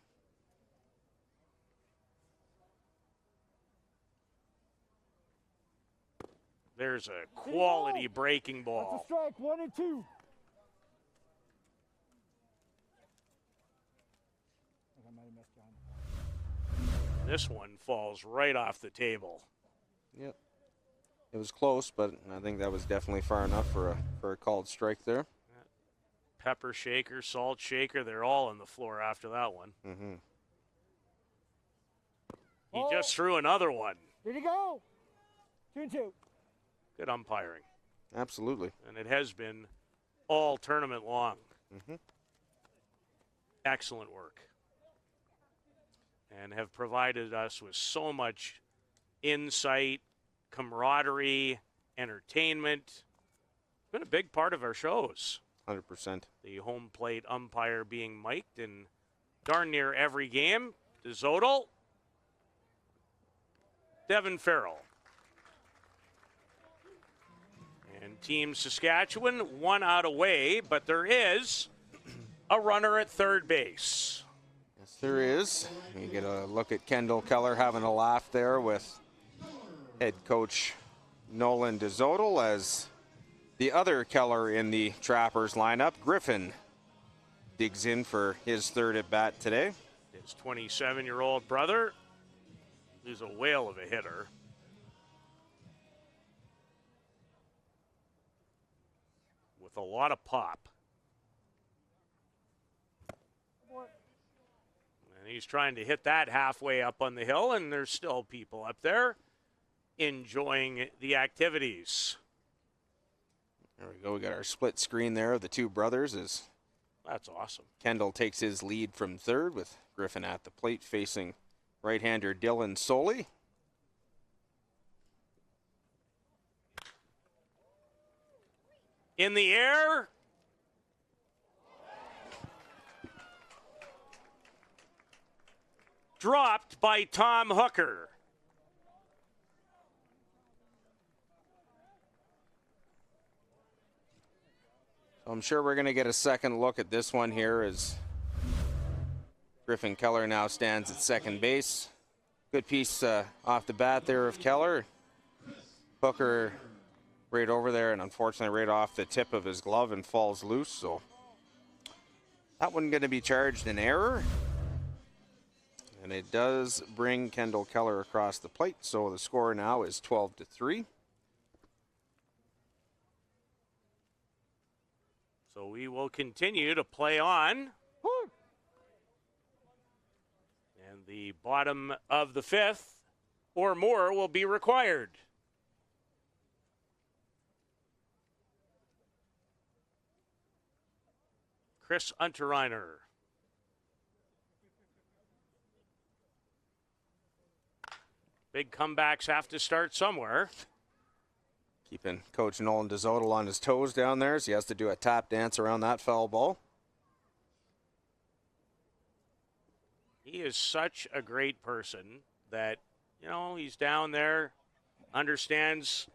There's a quality breaking ball. That's a strike, 1 and 2. I might have missed John. This one falls right off the table. Yep. It was close, but I think that was definitely far enough for a called strike there. Pepper shaker, salt shaker, they're all on the floor after that one. He just threw another one. Did he go? 2 and 2. Good umpiring. Absolutely. And it has been all tournament long. Excellent work. And have provided us with so much insight, camaraderie, entertainment. It's been a big part of our shows. 100%. The home plate umpire being mic'd in darn near every game. DeZoto, Devin Farrell. And Team Saskatchewan, 1 out away, but there is a runner at third base. Yes, there is. You get a look at Kendall Keller having a laugh there with head coach Nolan DeZoto as the other Keller in the Trappers lineup, Griffin, digs in for his third at bat today. His 27-year-old brother, who's a whale of a hitter. With a lot of pop. And he's trying to hit that halfway up on the hill, and there's still people up there enjoying the activities. There we go. We got our split screen there of the two brothers as That's awesome. Kendall takes his lead from third with Griffin at the plate facing right-hander Dylan Soley. In the air. Dropped by Tom Hooker. I'm sure we're going to get a second look at this one here as Griffin Keller now stands at second base. Good piece off the bat there of Keller. Hooker right over there, and unfortunately right off the tip of his glove and falls loose. So that one going to be charged in error. And it does bring Kendall Keller across the plate. So the score now is 12-3. So we will continue to play on. And the bottom of the fifth or more will be required. Chris Unterreiner. Big comebacks have to start somewhere. Keeping Coach Nolan DeZotel on his toes down there as he has to do a tap dance around that foul ball. He is such a great person that, you know, he's down there, understands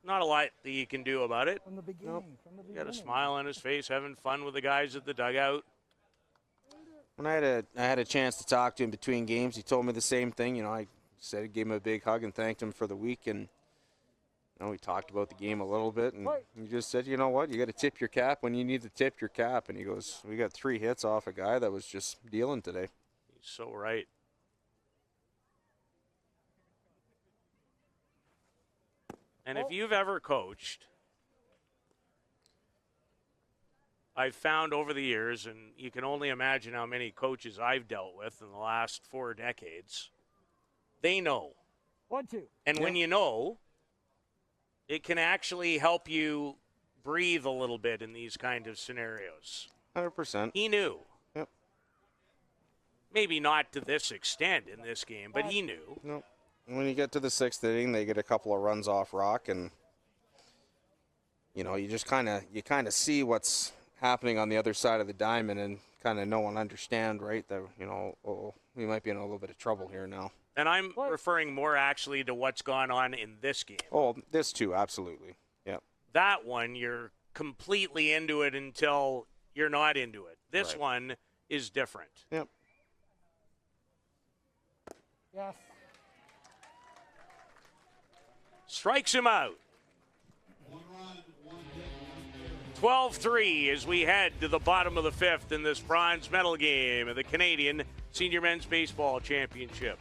not a lot that you can do about it. From the beginning. From the He beginning. got a smile on his face, having fun with the guys at the dugout. When I had a chance to talk to him between games, he told me the same thing. You know, I said, gave him a big hug and thanked him for the week, and you know, we talked about the game a little bit, and he just said, you know what, you got to tip your cap when you need to tip your cap. And he goes, we got 3 hits off a guy that was just dealing today. He's so right. And if you've ever coached, I've found over the years, and you can only imagine how many coaches I've dealt with in the last 4 decades, they know. 1, 2. And when you know, it can actually help you breathe a little bit in these kind of scenarios. 100%. He knew. Yep. Maybe not to this extent in this game, but he knew. No. When you get to the 6th inning, they get a couple of runs off Rock, and you know, you just kind of see what's happening on the other side of the diamond, and kind of know and understand, right, that, you know, we might be in a little bit of trouble here now. And I'm referring more actually to what's gone on in this game. Oh, this too, absolutely. Yeah. That one, you're completely into it until you're not into it. This one is different. Yep. Yes. Strikes him out. 12-3 as we head to the bottom of the 5th in this bronze medal game of the Canadian Senior Men's Baseball Championship.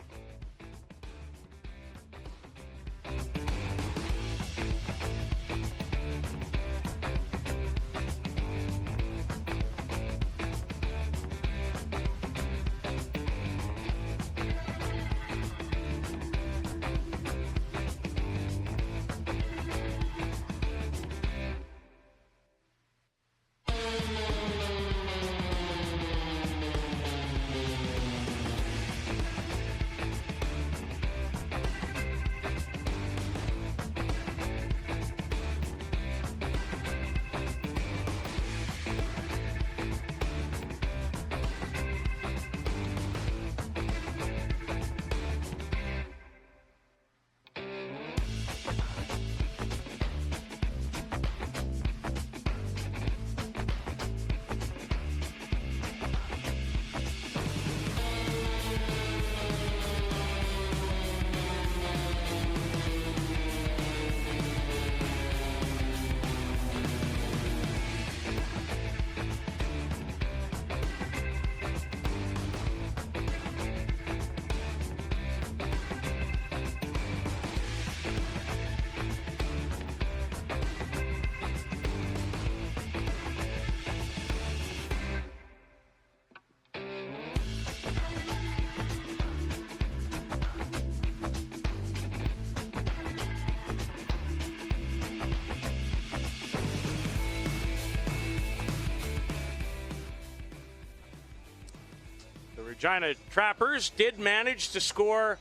Regina Trappers did manage to score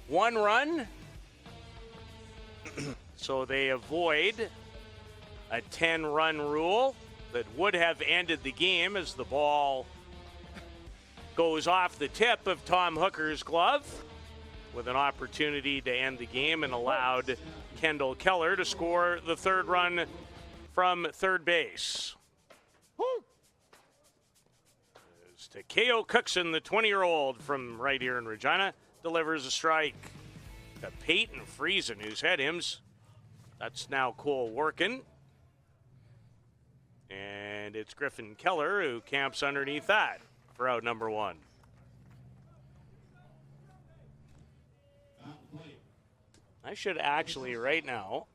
1 run, so they avoid a 10-run rule that would have ended the game as the ball goes off the tip of Tom Hooker's glove with an opportunity to end the game and allowed Kendall Keller to score the third run from third base. As Takeo Cookson, the 20-year-old from right here in Regina, delivers a strike to Peyton Friesen, who's had hims. That's now Cole working. And it's Griffin Keller who camps underneath that for out number one. I should actually right now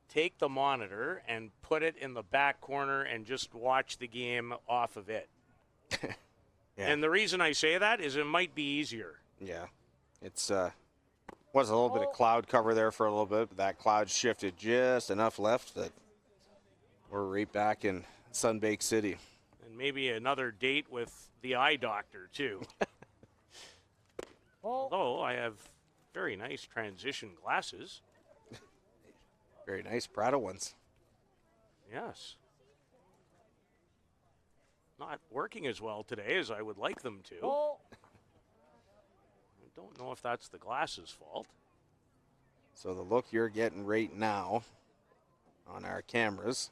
take the monitor and put it in the back corner and just watch the game off of it. Yeah. And the reason I say that is it might be easier. Yeah. It's was a little bit of cloud cover there for a little bit, but that cloud shifted just enough left that we're right back in Sunbake City. And maybe another date with the eye doctor, too. Although I have very nice transition glasses. Very nice, Prada ones. Yes. Not working as well today as I would like them to. I don't know if that's the glasses' fault. So the look you're getting right now on our cameras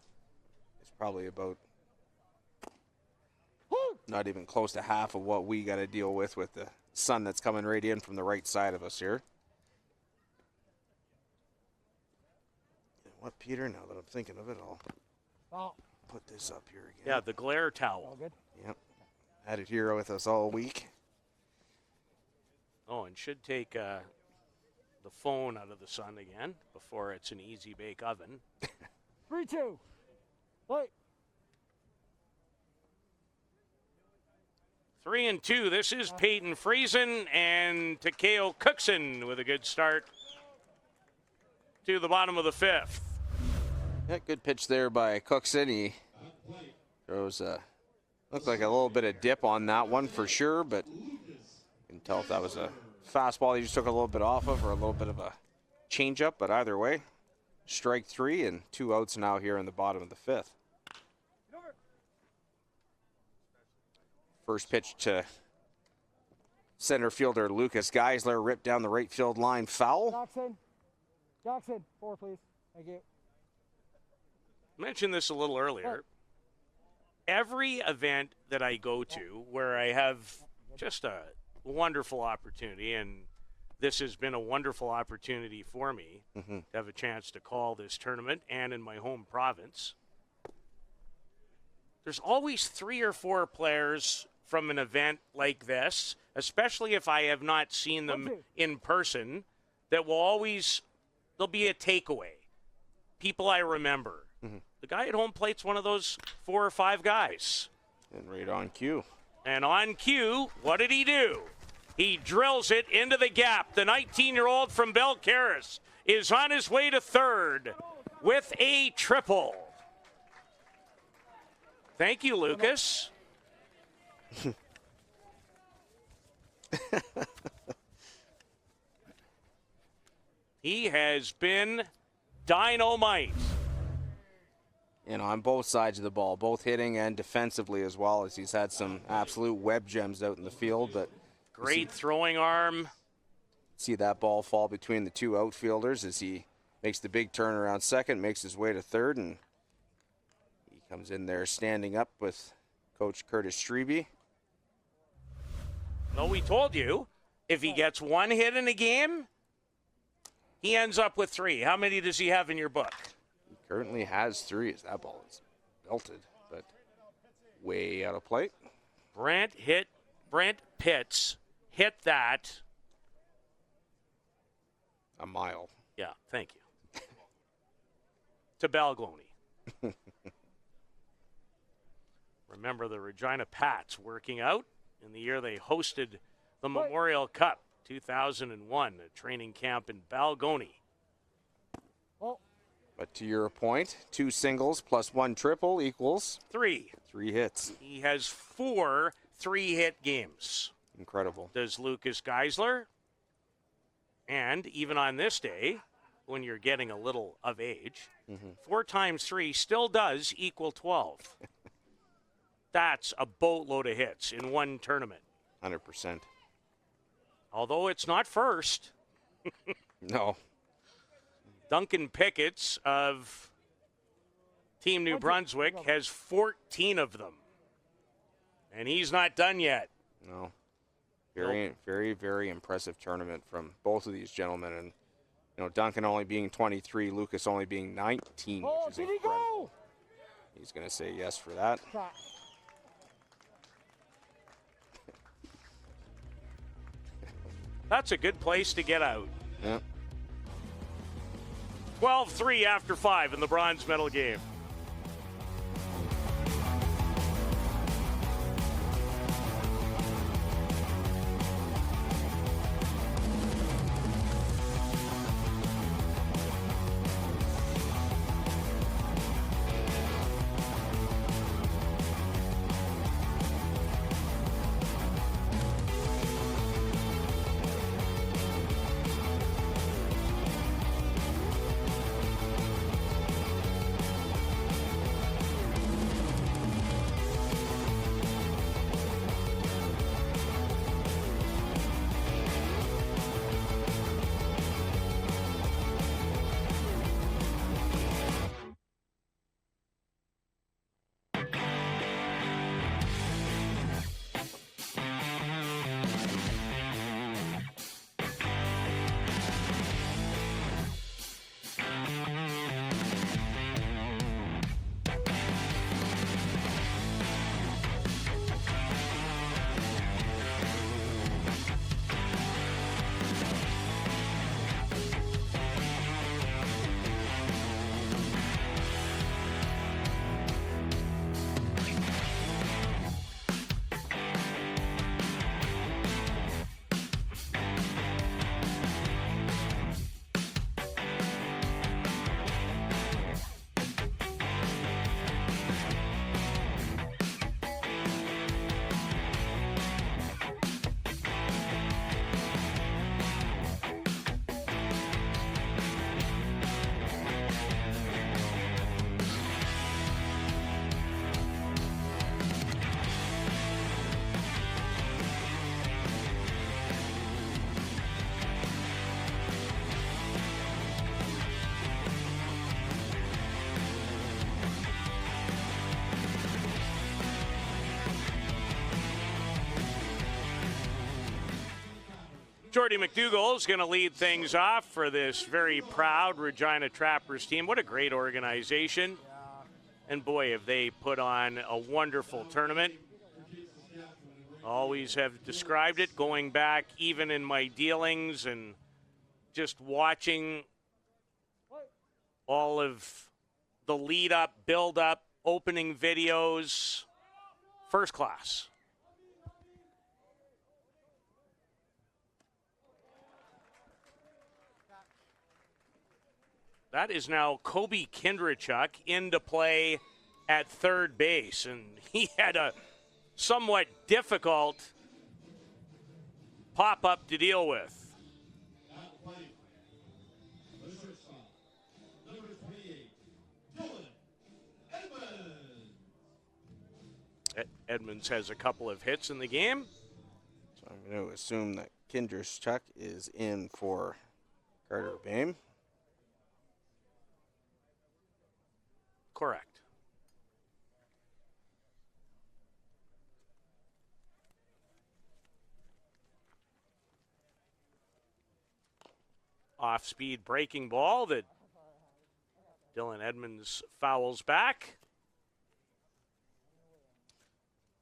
is probably about not even close to half of what we got to deal with the sun that's coming right in from the right side of us here. You know what, Peter, now that I'm thinking of it, I'll put this up here again. Yeah, the glare towel. All good? Yep. Had it here with us all week. Oh, and should take the phone out of the sun again before it's an easy bake oven. 3-2. Wait. 3-2. This is Peyton Friesen and Takeo Cookson with a good start to the bottom of the fifth. Yeah, good pitch there by Cookson. He throws looked like a little bit of dip on that one for sure, but you can tell if that was a fastball he just took a little bit off of or a little bit of a changeup, but either way, strike three and 2 outs now here in the bottom of the fifth. First pitch to center fielder Lucas Geisler, ripped down the right field line, foul. Jackson, 4, please. Thank you. Mentioned this a little earlier. Every event that I go to where I have just a wonderful opportunity, and this has been a wonderful opportunity for me to have a chance to call this tournament and in my home province. There's always 3 or 4 players from an event like this, especially if I have not seen them in person, that will always, there'll be a takeaway. People I remember. The guy at home plate's one of those 4 or 5 guys. And right on cue. And on cue, what did he do? He drills it into the gap. The 19-year-old from Belcaris is on his way to third with a triple. Thank you, Lucas. He has been dynamite. You know, on both sides of the ball, both hitting and defensively as well, as he's had some absolute web gems out in the field. But great throwing arm. See that ball fall between the 2 outfielders as he makes the big turn around second, makes his way to third, and he comes in there standing up with Coach Curtis Strebe. Well, we told you, if he gets 1 hit in a game, he ends up with 3. How many does he have in your book? He currently has 3 as that ball is belted, but way out of play. Brent Pitts hit that. A mile. Yeah, thank you. To Balgoni. Remember the Regina Pats working out in the year they hosted the Memorial Cup, 2001, a training camp in Balgoni. But to your point, 2 singles plus 1 triple equals 3. 3 hits. He has 4 3-hit games. Incredible. Does Lucas Geisler. And even on this day, when you're getting a little of age. 4 times 3 still does equal 12. That's a boatload of hits in one tournament. 100%. Although it's not first. No. Duncan Pickett of Team New Brunswick has 14 of them. And he's not done yet. No. Very, very, very impressive tournament from both of these gentlemen. And, you know, Duncan only being 23, Lucas only being 19, which is incredible. He's going to say yes for that. That's a good place to get out. Yeah. 12-3 after 5 in the bronze medal game. Jordy McDougall is going to lead things off for this very proud Regina Trappers team. What a great organization. And boy, have they put on a wonderful tournament. Always have described it, going back even in my dealings and just watching all of the lead up, build up, opening videos. First class. That is now Kobe Kindrachuk into play at third base, and he had a somewhat difficult pop-up to deal with. Edmonds has a couple of hits in the game. So I'm going to assume that Kindrachuk is in for Carter Bame. Correct. Off-speed breaking ball that Dylan Edmonds fouls back.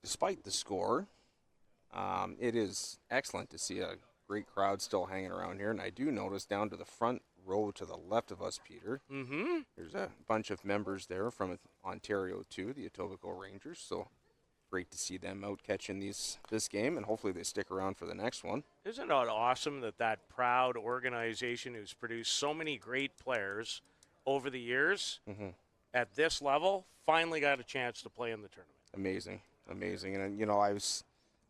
Despite the score, it is excellent to see a great crowd still hanging around here. And I do notice down to the front row to the left of us, Peter, there's a bunch of members there from Ontario too, the Etobicoke Rangers. So great to see them out catching this game, and hopefully they stick around for the next one. Isn't it awesome that proud organization who's produced so many great players over the years at this level finally got a chance to play in the tournament? Amazing. And, you know, I was,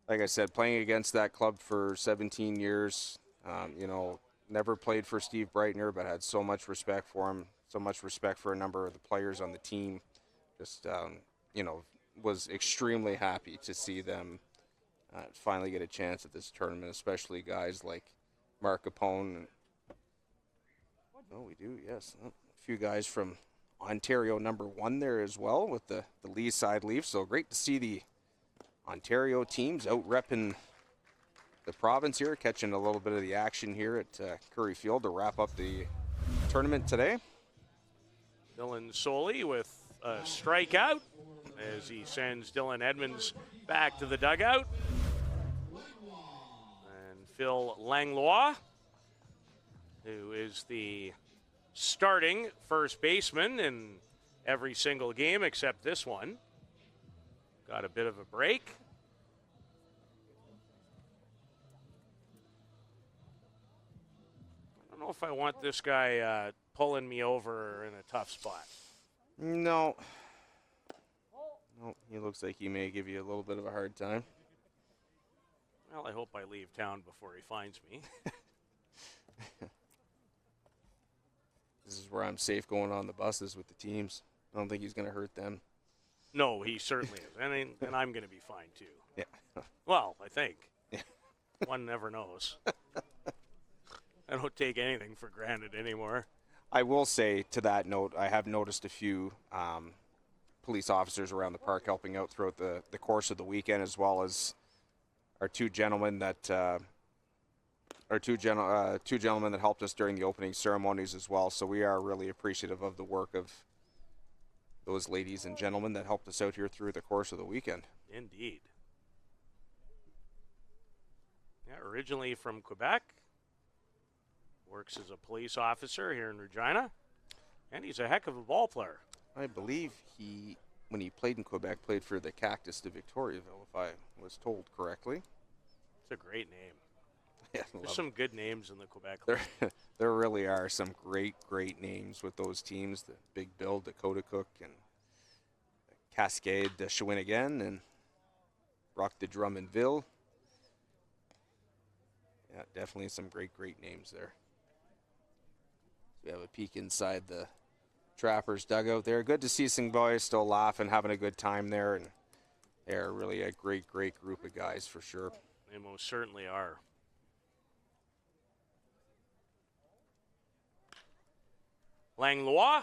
like I said, playing against that club for 17 years, you know, never played for Steve Breitner, but had so much respect for him, so much respect for a number of the players on the team. Just, was extremely happy to see them finally get a chance at this tournament, especially guys like Mark Capone. Oh, we do, yes. A few guys from Ontario #1 there as well with the Lee Side Leafs. So great to see the Ontario teams out repping the province here, catching a little bit of the action here at Curry Field to wrap up the tournament today. Dylan Soley with a strikeout as he sends Dylan Edmonds back to the dugout. And Phil Langlois, who is the starting first baseman in every single game except this one, got a bit of a break. I don't know if I want this guy pulling me over in a tough spot. No, he looks like he may give you a little bit of a hard time. Well, I hope I leave town before he finds me. This is where I'm safe going on the buses with the teams. I don't think he's going to hurt them. No, he certainly is. And I'm going to be fine, too. Yeah. Well, I think. Yeah. One never knows. I don't take anything for granted anymore. I will say, to that note, I have noticed a few police officers around the park helping out throughout the course of the weekend, as well as our two gentlemen that helped us during the opening ceremonies as well. So we are really appreciative of the work of those ladies and gentlemen that helped us out here through the course of the weekend. Indeed. Yeah, originally from Quebec. Works as a police officer here in Regina. And he's a heck of a ball player. I believe he, when he played in Quebec, played for the Cactus de Victoriaville, if I was told correctly. It's a great name. Yeah, There's some good names in the Quebec League. There really are some great names with those teams. The Big Bill, Dakota Cook, and Cascade de Shawinigan, and Rock de Drummondville. Yeah, definitely some great names there. We have a peek inside the Trappers dugout there. Good to see some boys still laughing, having a good time there, and they're really a great group of guys for sure. They most certainly are. Langlois.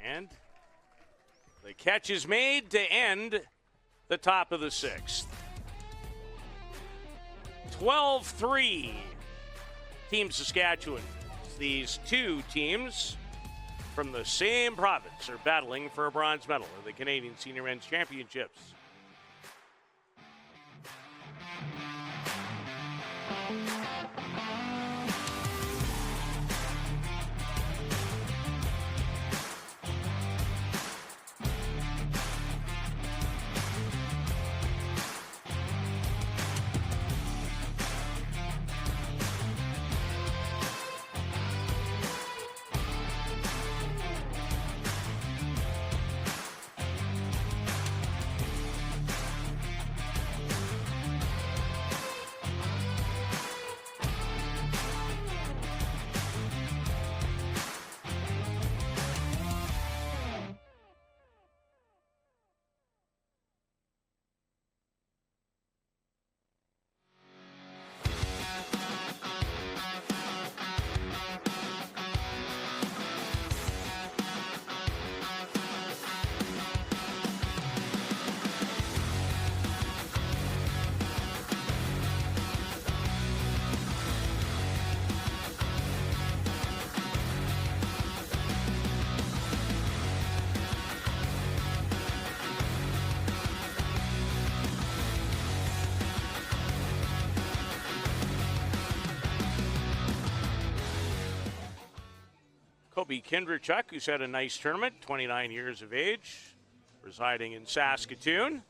And the catch is made to end the top of the sixth. 12-3, Team Saskatchewan. These two teams from the same province are battling for a bronze medal in the Canadian Senior Men's Championships. Kobe Kindrachuk, who's had a nice tournament, 29 years of age, residing in Saskatoon.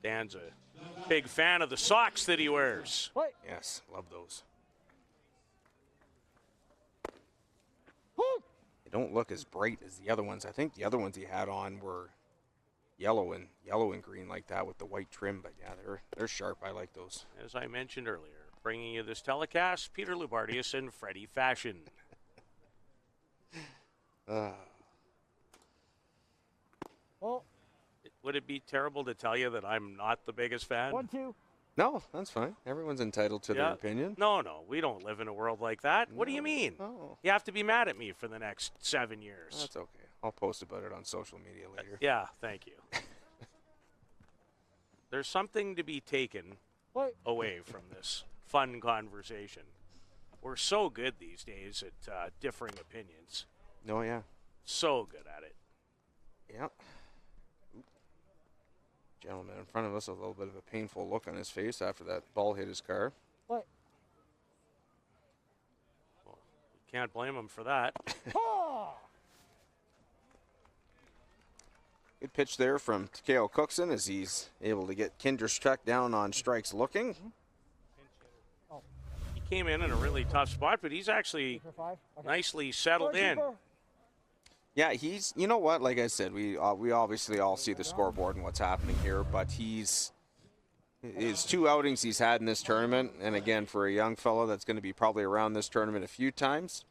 Dan's a big fan of the socks that he wears. Yes, love those. They don't look as bright as the other ones. I think the other ones he had on were yellow and green like that with the white trim. But yeah, they're sharp. I like those. As I mentioned earlier, bringing you this telecast, Peter Loubardias and Freddie Fashion. Oh, Would it be terrible to tell you that I'm not the biggest fan? 1-2. No, that's fine. Everyone's entitled to their opinion. No, we don't live in a world like that. What do you mean? Oh, You have to be mad at me for the next 7 years. that's okay. I'll post about it on social media later. Yeah, thank you. There's something to be taken Wait. away from this fun conversation. We're so good these days at differing opinions. No, yeah. So good at it. Yeah. Gentleman in front of us, a little bit of a painful look on his face after that ball hit his car. Wait. Well, you can't blame him for that. Oh! Good pitch there from Takeo Cookson as he's able to get Kinderstruck down on strikes looking. He came in a really tough spot, but he's actually For 5. Okay. nicely settled in. Goalkeeper. Yeah, he's, you know what, like I said, we obviously all see the scoreboard and what's happening here, but his 2 outings he's had in this tournament, and again, for a young fellow that's going to be probably around this tournament a few times,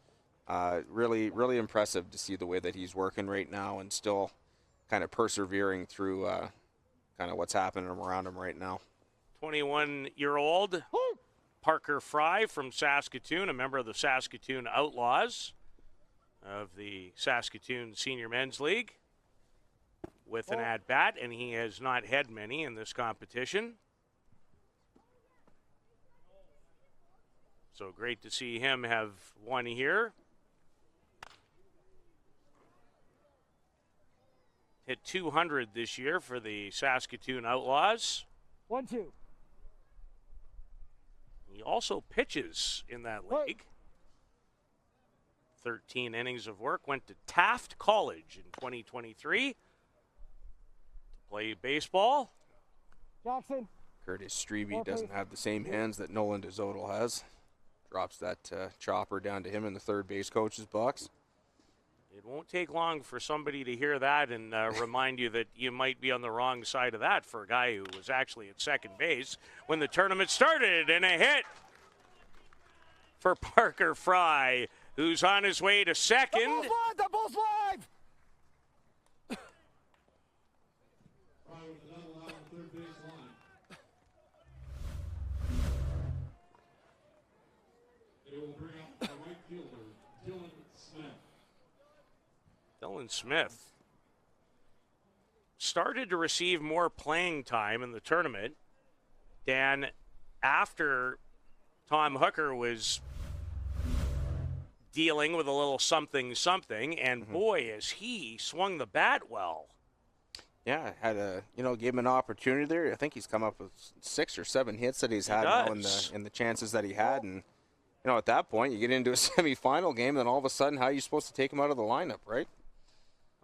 really, really impressive to see the way that he's working right now and still kind of persevering through kind of what's happening around him right now. 21-year-old Parker Fry from Saskatoon, a member of the Saskatoon Outlaws of the Saskatoon Senior Men's League, with an at-bat, and he has not had many in this competition. So great to see him have one here. Hit 200 this year for the Saskatoon Outlaws. 1-2. He also pitches in that league. 13 innings of work. Went to Taft College in 2023 to play baseball. Jackson. Curtis Strebe doesn't have the same hands that Nolan DeZodel has. Drops that chopper down to him in the third base coach's box. It won't take long for somebody to hear that and remind you that you might be on the wrong side of that for a guy who was actually at second base when the tournament started. And a hit for Parker Fry, who's on his way to second. The ball's live! Fry with a double out on third base line. They will bring up the right fielder, Dylan Smith. Dylan Smith started to receive more playing time in the tournament, Dan, after Tom Hooker was dealing with a little something, and boy, as he swung the bat well. Yeah, gave him an opportunity there. I think he's come up with 6 or 7 hits that he's had now in the chances that he had, and at that point you get into a semifinal game, and then all of a sudden, how are you supposed to take him out of the lineup, right?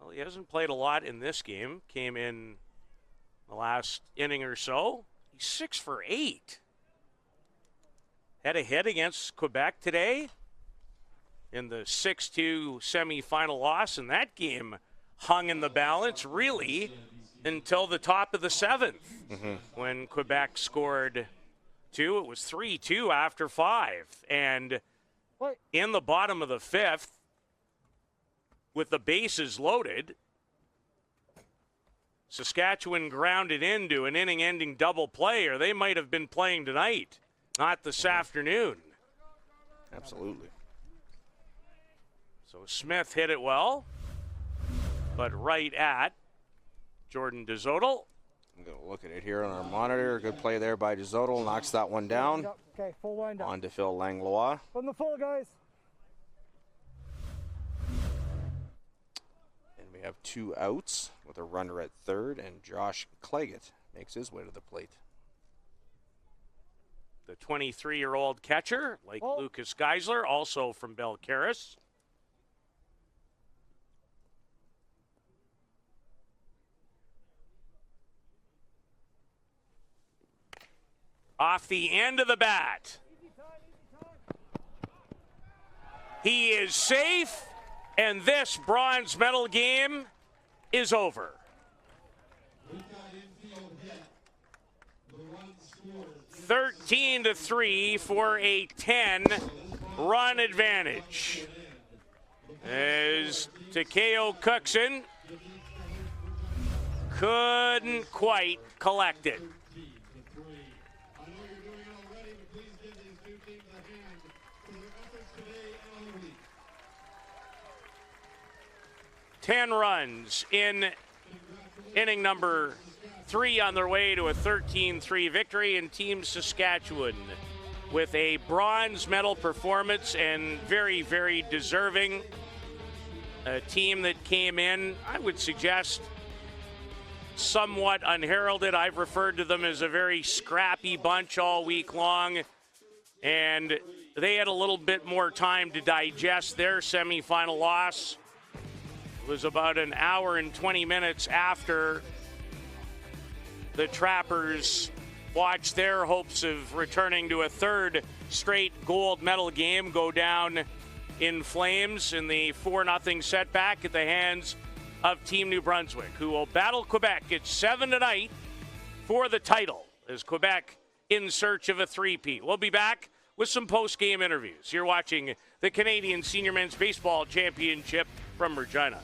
Well, he hasn't played a lot in this game. Came in the last inning or so. He's 6 for 8. Had a hit against Quebec today in the 6-2 semifinal loss, and that game hung in the balance really until the top of the 7th when Quebec scored 2. It was 3-2 after 5. And in the bottom of the 5th, with the bases loaded, Saskatchewan grounded into an inning-ending double play, or they might have been playing tonight, not this afternoon. Absolutely. So Smith hit it well, but right at Jordan DeZodel. I'm going to look at it here on our monitor. Good play there by DeZodel. Knocks that one down. Okay, full wind up. On to Phil Langlois. From the full, guys. And we have 2 outs with a runner at third, and Josh Claggett makes his way to the plate. The 23-year-old catcher, like Lucas Geisler, also from Belcaris. Off the end of the bat. He is safe, and this bronze medal game is over. 13-3 for a 10-run advantage. As Takeo Cookson couldn't quite collect it. I know you're doing it already, but please give these two teams a hand for their efforts today and all week. 10 runs in inning number 3 on their way to a 13-3 victory, and Team Saskatchewan with a bronze medal performance and very, very deserving. A team that came in, I would suggest, somewhat unheralded. I've referred to them as a very scrappy bunch all week long, and they had a little bit more time to digest their semifinal loss. It was about an hour and 20 minutes after the Trappers watched their hopes of returning to a third straight gold medal game go down in flames in the 4-0 setback at the hands of Team New Brunswick, who will battle Quebec at 7 tonight for the title as Quebec in search of a three-peat. We'll be back with some post-game interviews. You're watching the Canadian Senior Men's Baseball Championship from Regina.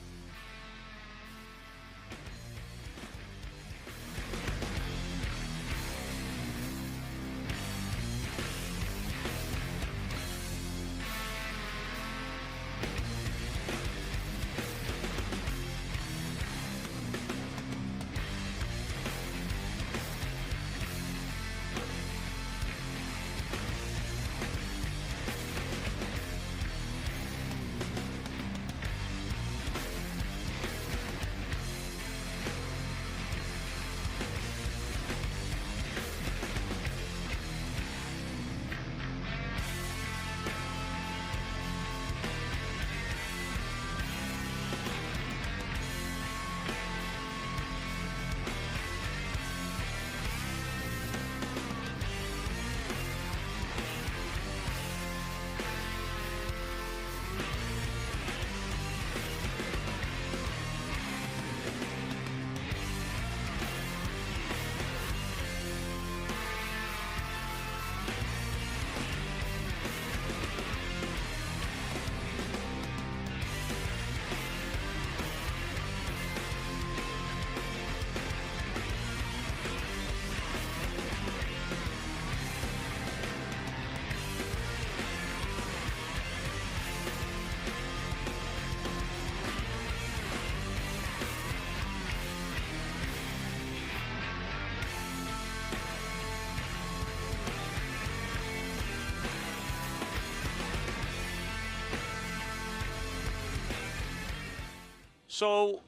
So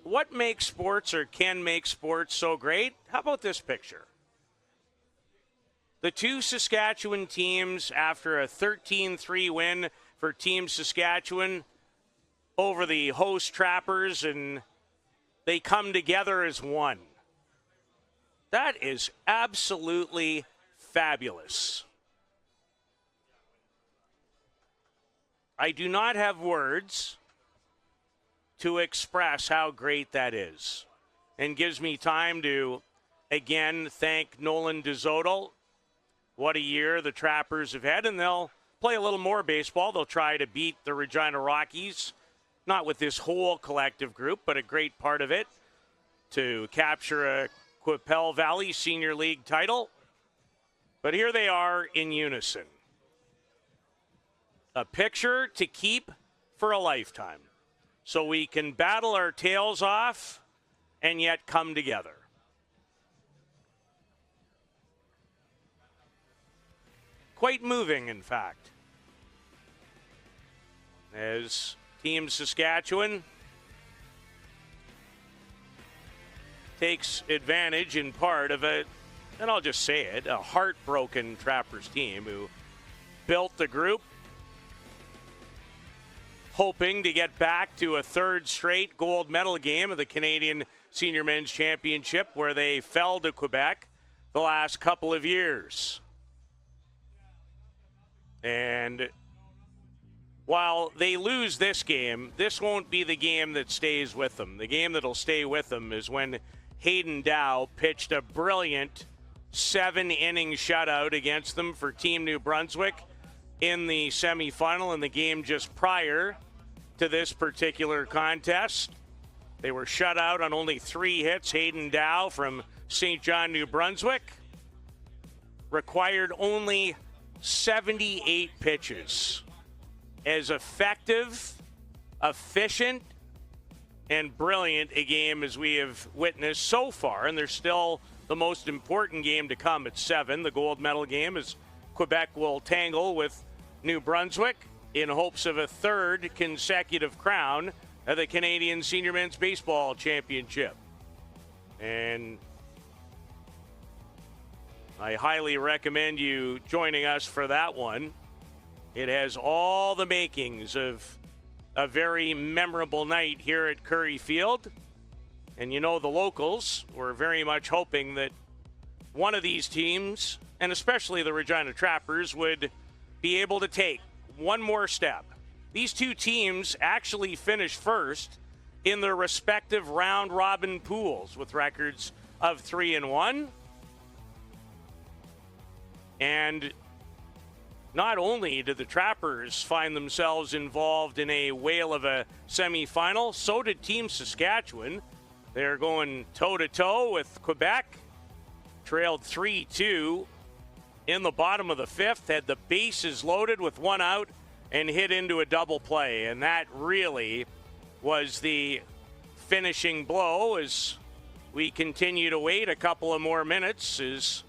what makes sports or can make sports so great? How about this picture? The two Saskatchewan teams, after a 13-3 win for Team Saskatchewan over the host Trappers, and they come together as one. That is absolutely fabulous. I do not have words to express how great that is, and gives me time to again thank Nolan DeZoto. What a year the Trappers have had, and they'll play a little more baseball. They'll try to beat the Regina Rockies, not with this whole collective group, but a great part of it, to capture a Qu'Appelle Valley Senior League title. But here they are in unison. A picture to keep for a lifetime, so we can battle our tails off and yet come together. Quite moving, in fact, as Team Saskatchewan takes advantage in part of and I'll just say it, a heartbroken Trappers team who built the group hoping to get back to a third straight gold medal game of the Canadian Senior Men's Championship, where they fell to Quebec the last couple of years. And while they lose this game, this won't be the game that stays with them. The game that'll stay with them is when Hayden Dow pitched a brilliant 7-inning shutout against them for Team New Brunswick in the semifinal in the game just prior to this particular contest. They were shut out on only 3 hits. Hayden Dow from St. John, New Brunswick required only 78 pitches. As effective, efficient, and brilliant a game as we have witnessed so far, and there's still the most important game to come at 7, the gold medal game, as Quebec will tangle with New Brunswick in hopes of a 3rd consecutive crown of the Canadian Senior Men's Baseball Championship. And I highly recommend you joining us for that one. It has all the makings of a very memorable night here at Curry Field. And you know, the locals were very much hoping that one of these teams, and especially the Regina Trappers, would be able to take one more step. These 2 teams actually finished first in their respective round-robin pools with records of 3-1. And not only did the Trappers find themselves involved in a whale of a semifinal, so did Team Saskatchewan. They're going toe-to-toe with Quebec, trailed 3-2 in the bottom of the 5th, had the bases loaded with 1 out, and hit into a double play. And that really was the finishing blow as we continue to wait a couple of more minutes as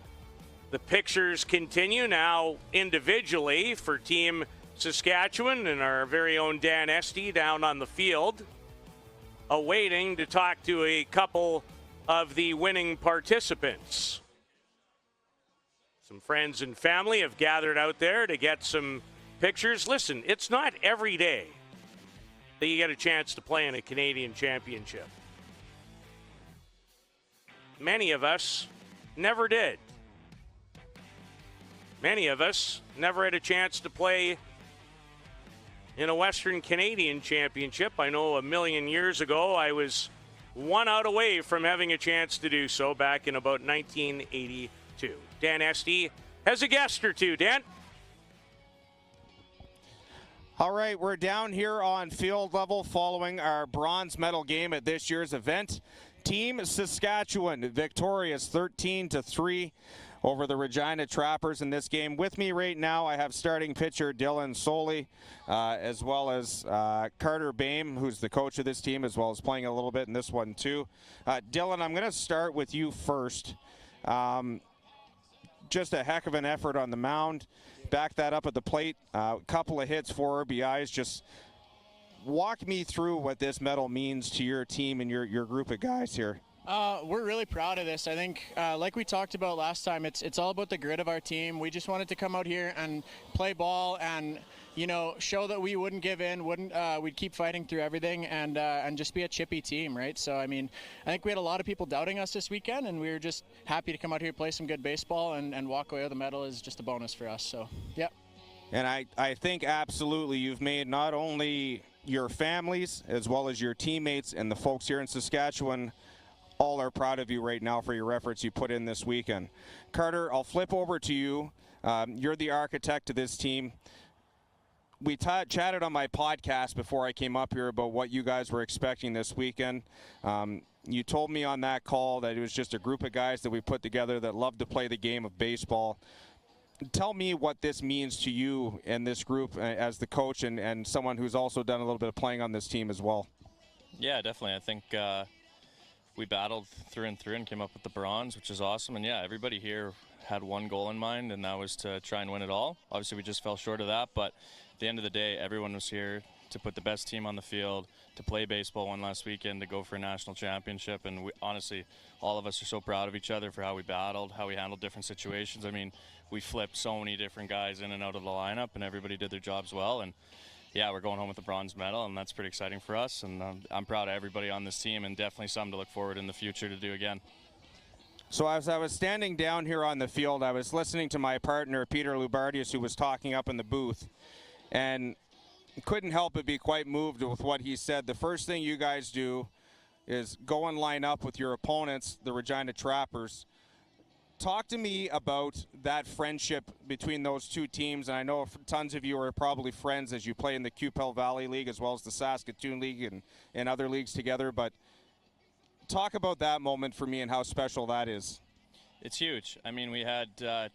the pictures continue now individually for Team Saskatchewan and our very own Dan Esty down on the field, awaiting to talk to a couple of the winning participants. Some friends and family have gathered out there to get some pictures. Listen, it's not every day that you get a chance to play in a Canadian championship. Many of us never did. Many of us never had a chance to play in a Western Canadian championship. I know a million years ago I was 1 out away from having a chance to do so back in about 1982. Dan Esty has a guest or two. Dan? All right, we're down here on field level following our bronze medal game at this year's event. Team Saskatchewan victorious 13-3 over the Regina Trappers in this game. With me right now, I have starting pitcher Dylan Soley, as well as Carter Bame, who's the coach of this team, as well as playing a little bit in this one too. Dylan, I'm going to start with you first. Just a heck of an effort on the mound. Back that up at the plate. Couple of hits, 4 RBIs. Just walk me through what this medal means to your team and your group of guys here. We're really proud of this. I think, like we talked about last time, it's all about the grit of our team. We just wanted to come out here and play ball and, you know, show that we wouldn't give in, we'd keep fighting through everything and just be a chippy team, right? So, I mean, I think we had a lot of people doubting us this weekend, and we were just happy to come out here, play some good baseball, and walk away with a medal is just a bonus for us. So, yep. And I think absolutely you've made not only your families as well as your teammates and the folks here in Saskatchewan all are proud of you right now for your efforts you put in this weekend. Carter, I'll flip over to you. You're the architect of this team. We chatted on my podcast before I came up here about what you guys were expecting this weekend. You told me on that call that it was just a group of guys that we put together that love to play the game of baseball. Tell me what this means to you and this group as the coach and someone who's also done a little bit of playing on this team as well. Yeah, definitely. I think we battled through and through and came up with the bronze, which is awesome. And yeah, everybody here had one goal in mind, and that was to try and win it all. Obviously, we just fell short of that, but at the end of the day, everyone was here to put the best team on the field, to play baseball one last weekend, to go for a national championship. And we, honestly, all of us are so proud of each other for how we battled, how we handled different situations. I mean, we flipped so many different guys in and out of the lineup, and everybody did their jobs well. And yeah, we're going home with the bronze medal, and that's pretty exciting for us. And I'm proud of everybody on this team, and definitely something to look forward in the future to do again. So as I was standing down here on the field, I was listening to my partner, Peter Lubardius, who was talking up in the booth, and couldn't help but be quite moved with what he said. The first thing you guys do is go and line up with your opponents, the Regina Trappers. Talk to me about that friendship between those two teams. And I know tons of you are probably friends as you play in the Qu'Appelle Valley League as well as the Saskatoon League and other leagues together. But talk about that moment for me and how special that is. It's huge. I mean, we had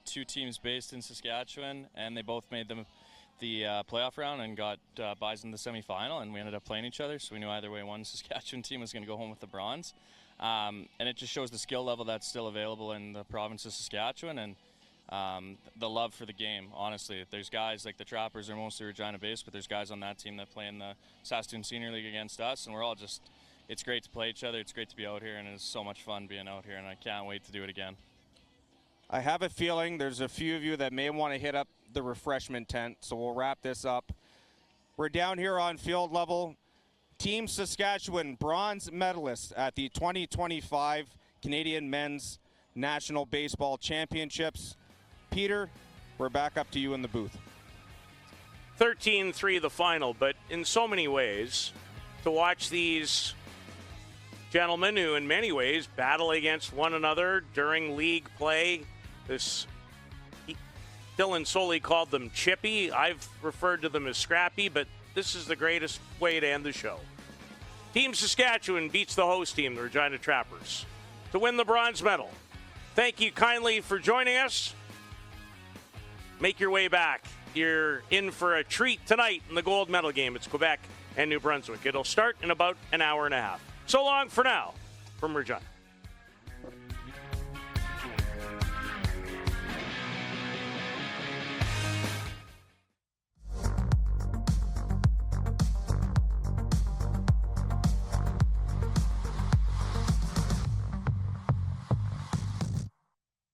two teams based in Saskatchewan, and they both made the playoff round and got buys in the semifinal, and we ended up playing each other. So we knew either way one Saskatchewan team was going to go home with the bronze. And it just shows the skill level that's still available in the province of Saskatchewan and the love for the game, honestly. There's guys like the Trappers are mostly Regina-based, but there's guys on that team that play in the Saskatoon Senior League against us, and we're all just – it's great to play each other. It's great to be out here, and it's so much fun being out here, and I can't wait to do it again. I have a feeling there's a few of you that may want to hit up the refreshment tent, so we'll wrap this up. We're down here on field level. Team Saskatchewan bronze medalists at the 2025 Canadian Men's National Baseball Championships. Peter, we're back up to you in the booth. 13-3 the final, but in so many ways, to watch these gentlemen who in many ways battle against one another during league play. Dylan Soley called them chippy. I've referred to them as scrappy, but this is the greatest way to end the show. Team Saskatchewan beats the host team, the Regina Trappers, to win the bronze medal. Thank you kindly for joining us. Make your way back. You're in for a treat tonight in the gold medal game. It's Quebec and New Brunswick. It'll start in about an hour and a half. So long for now from Regina.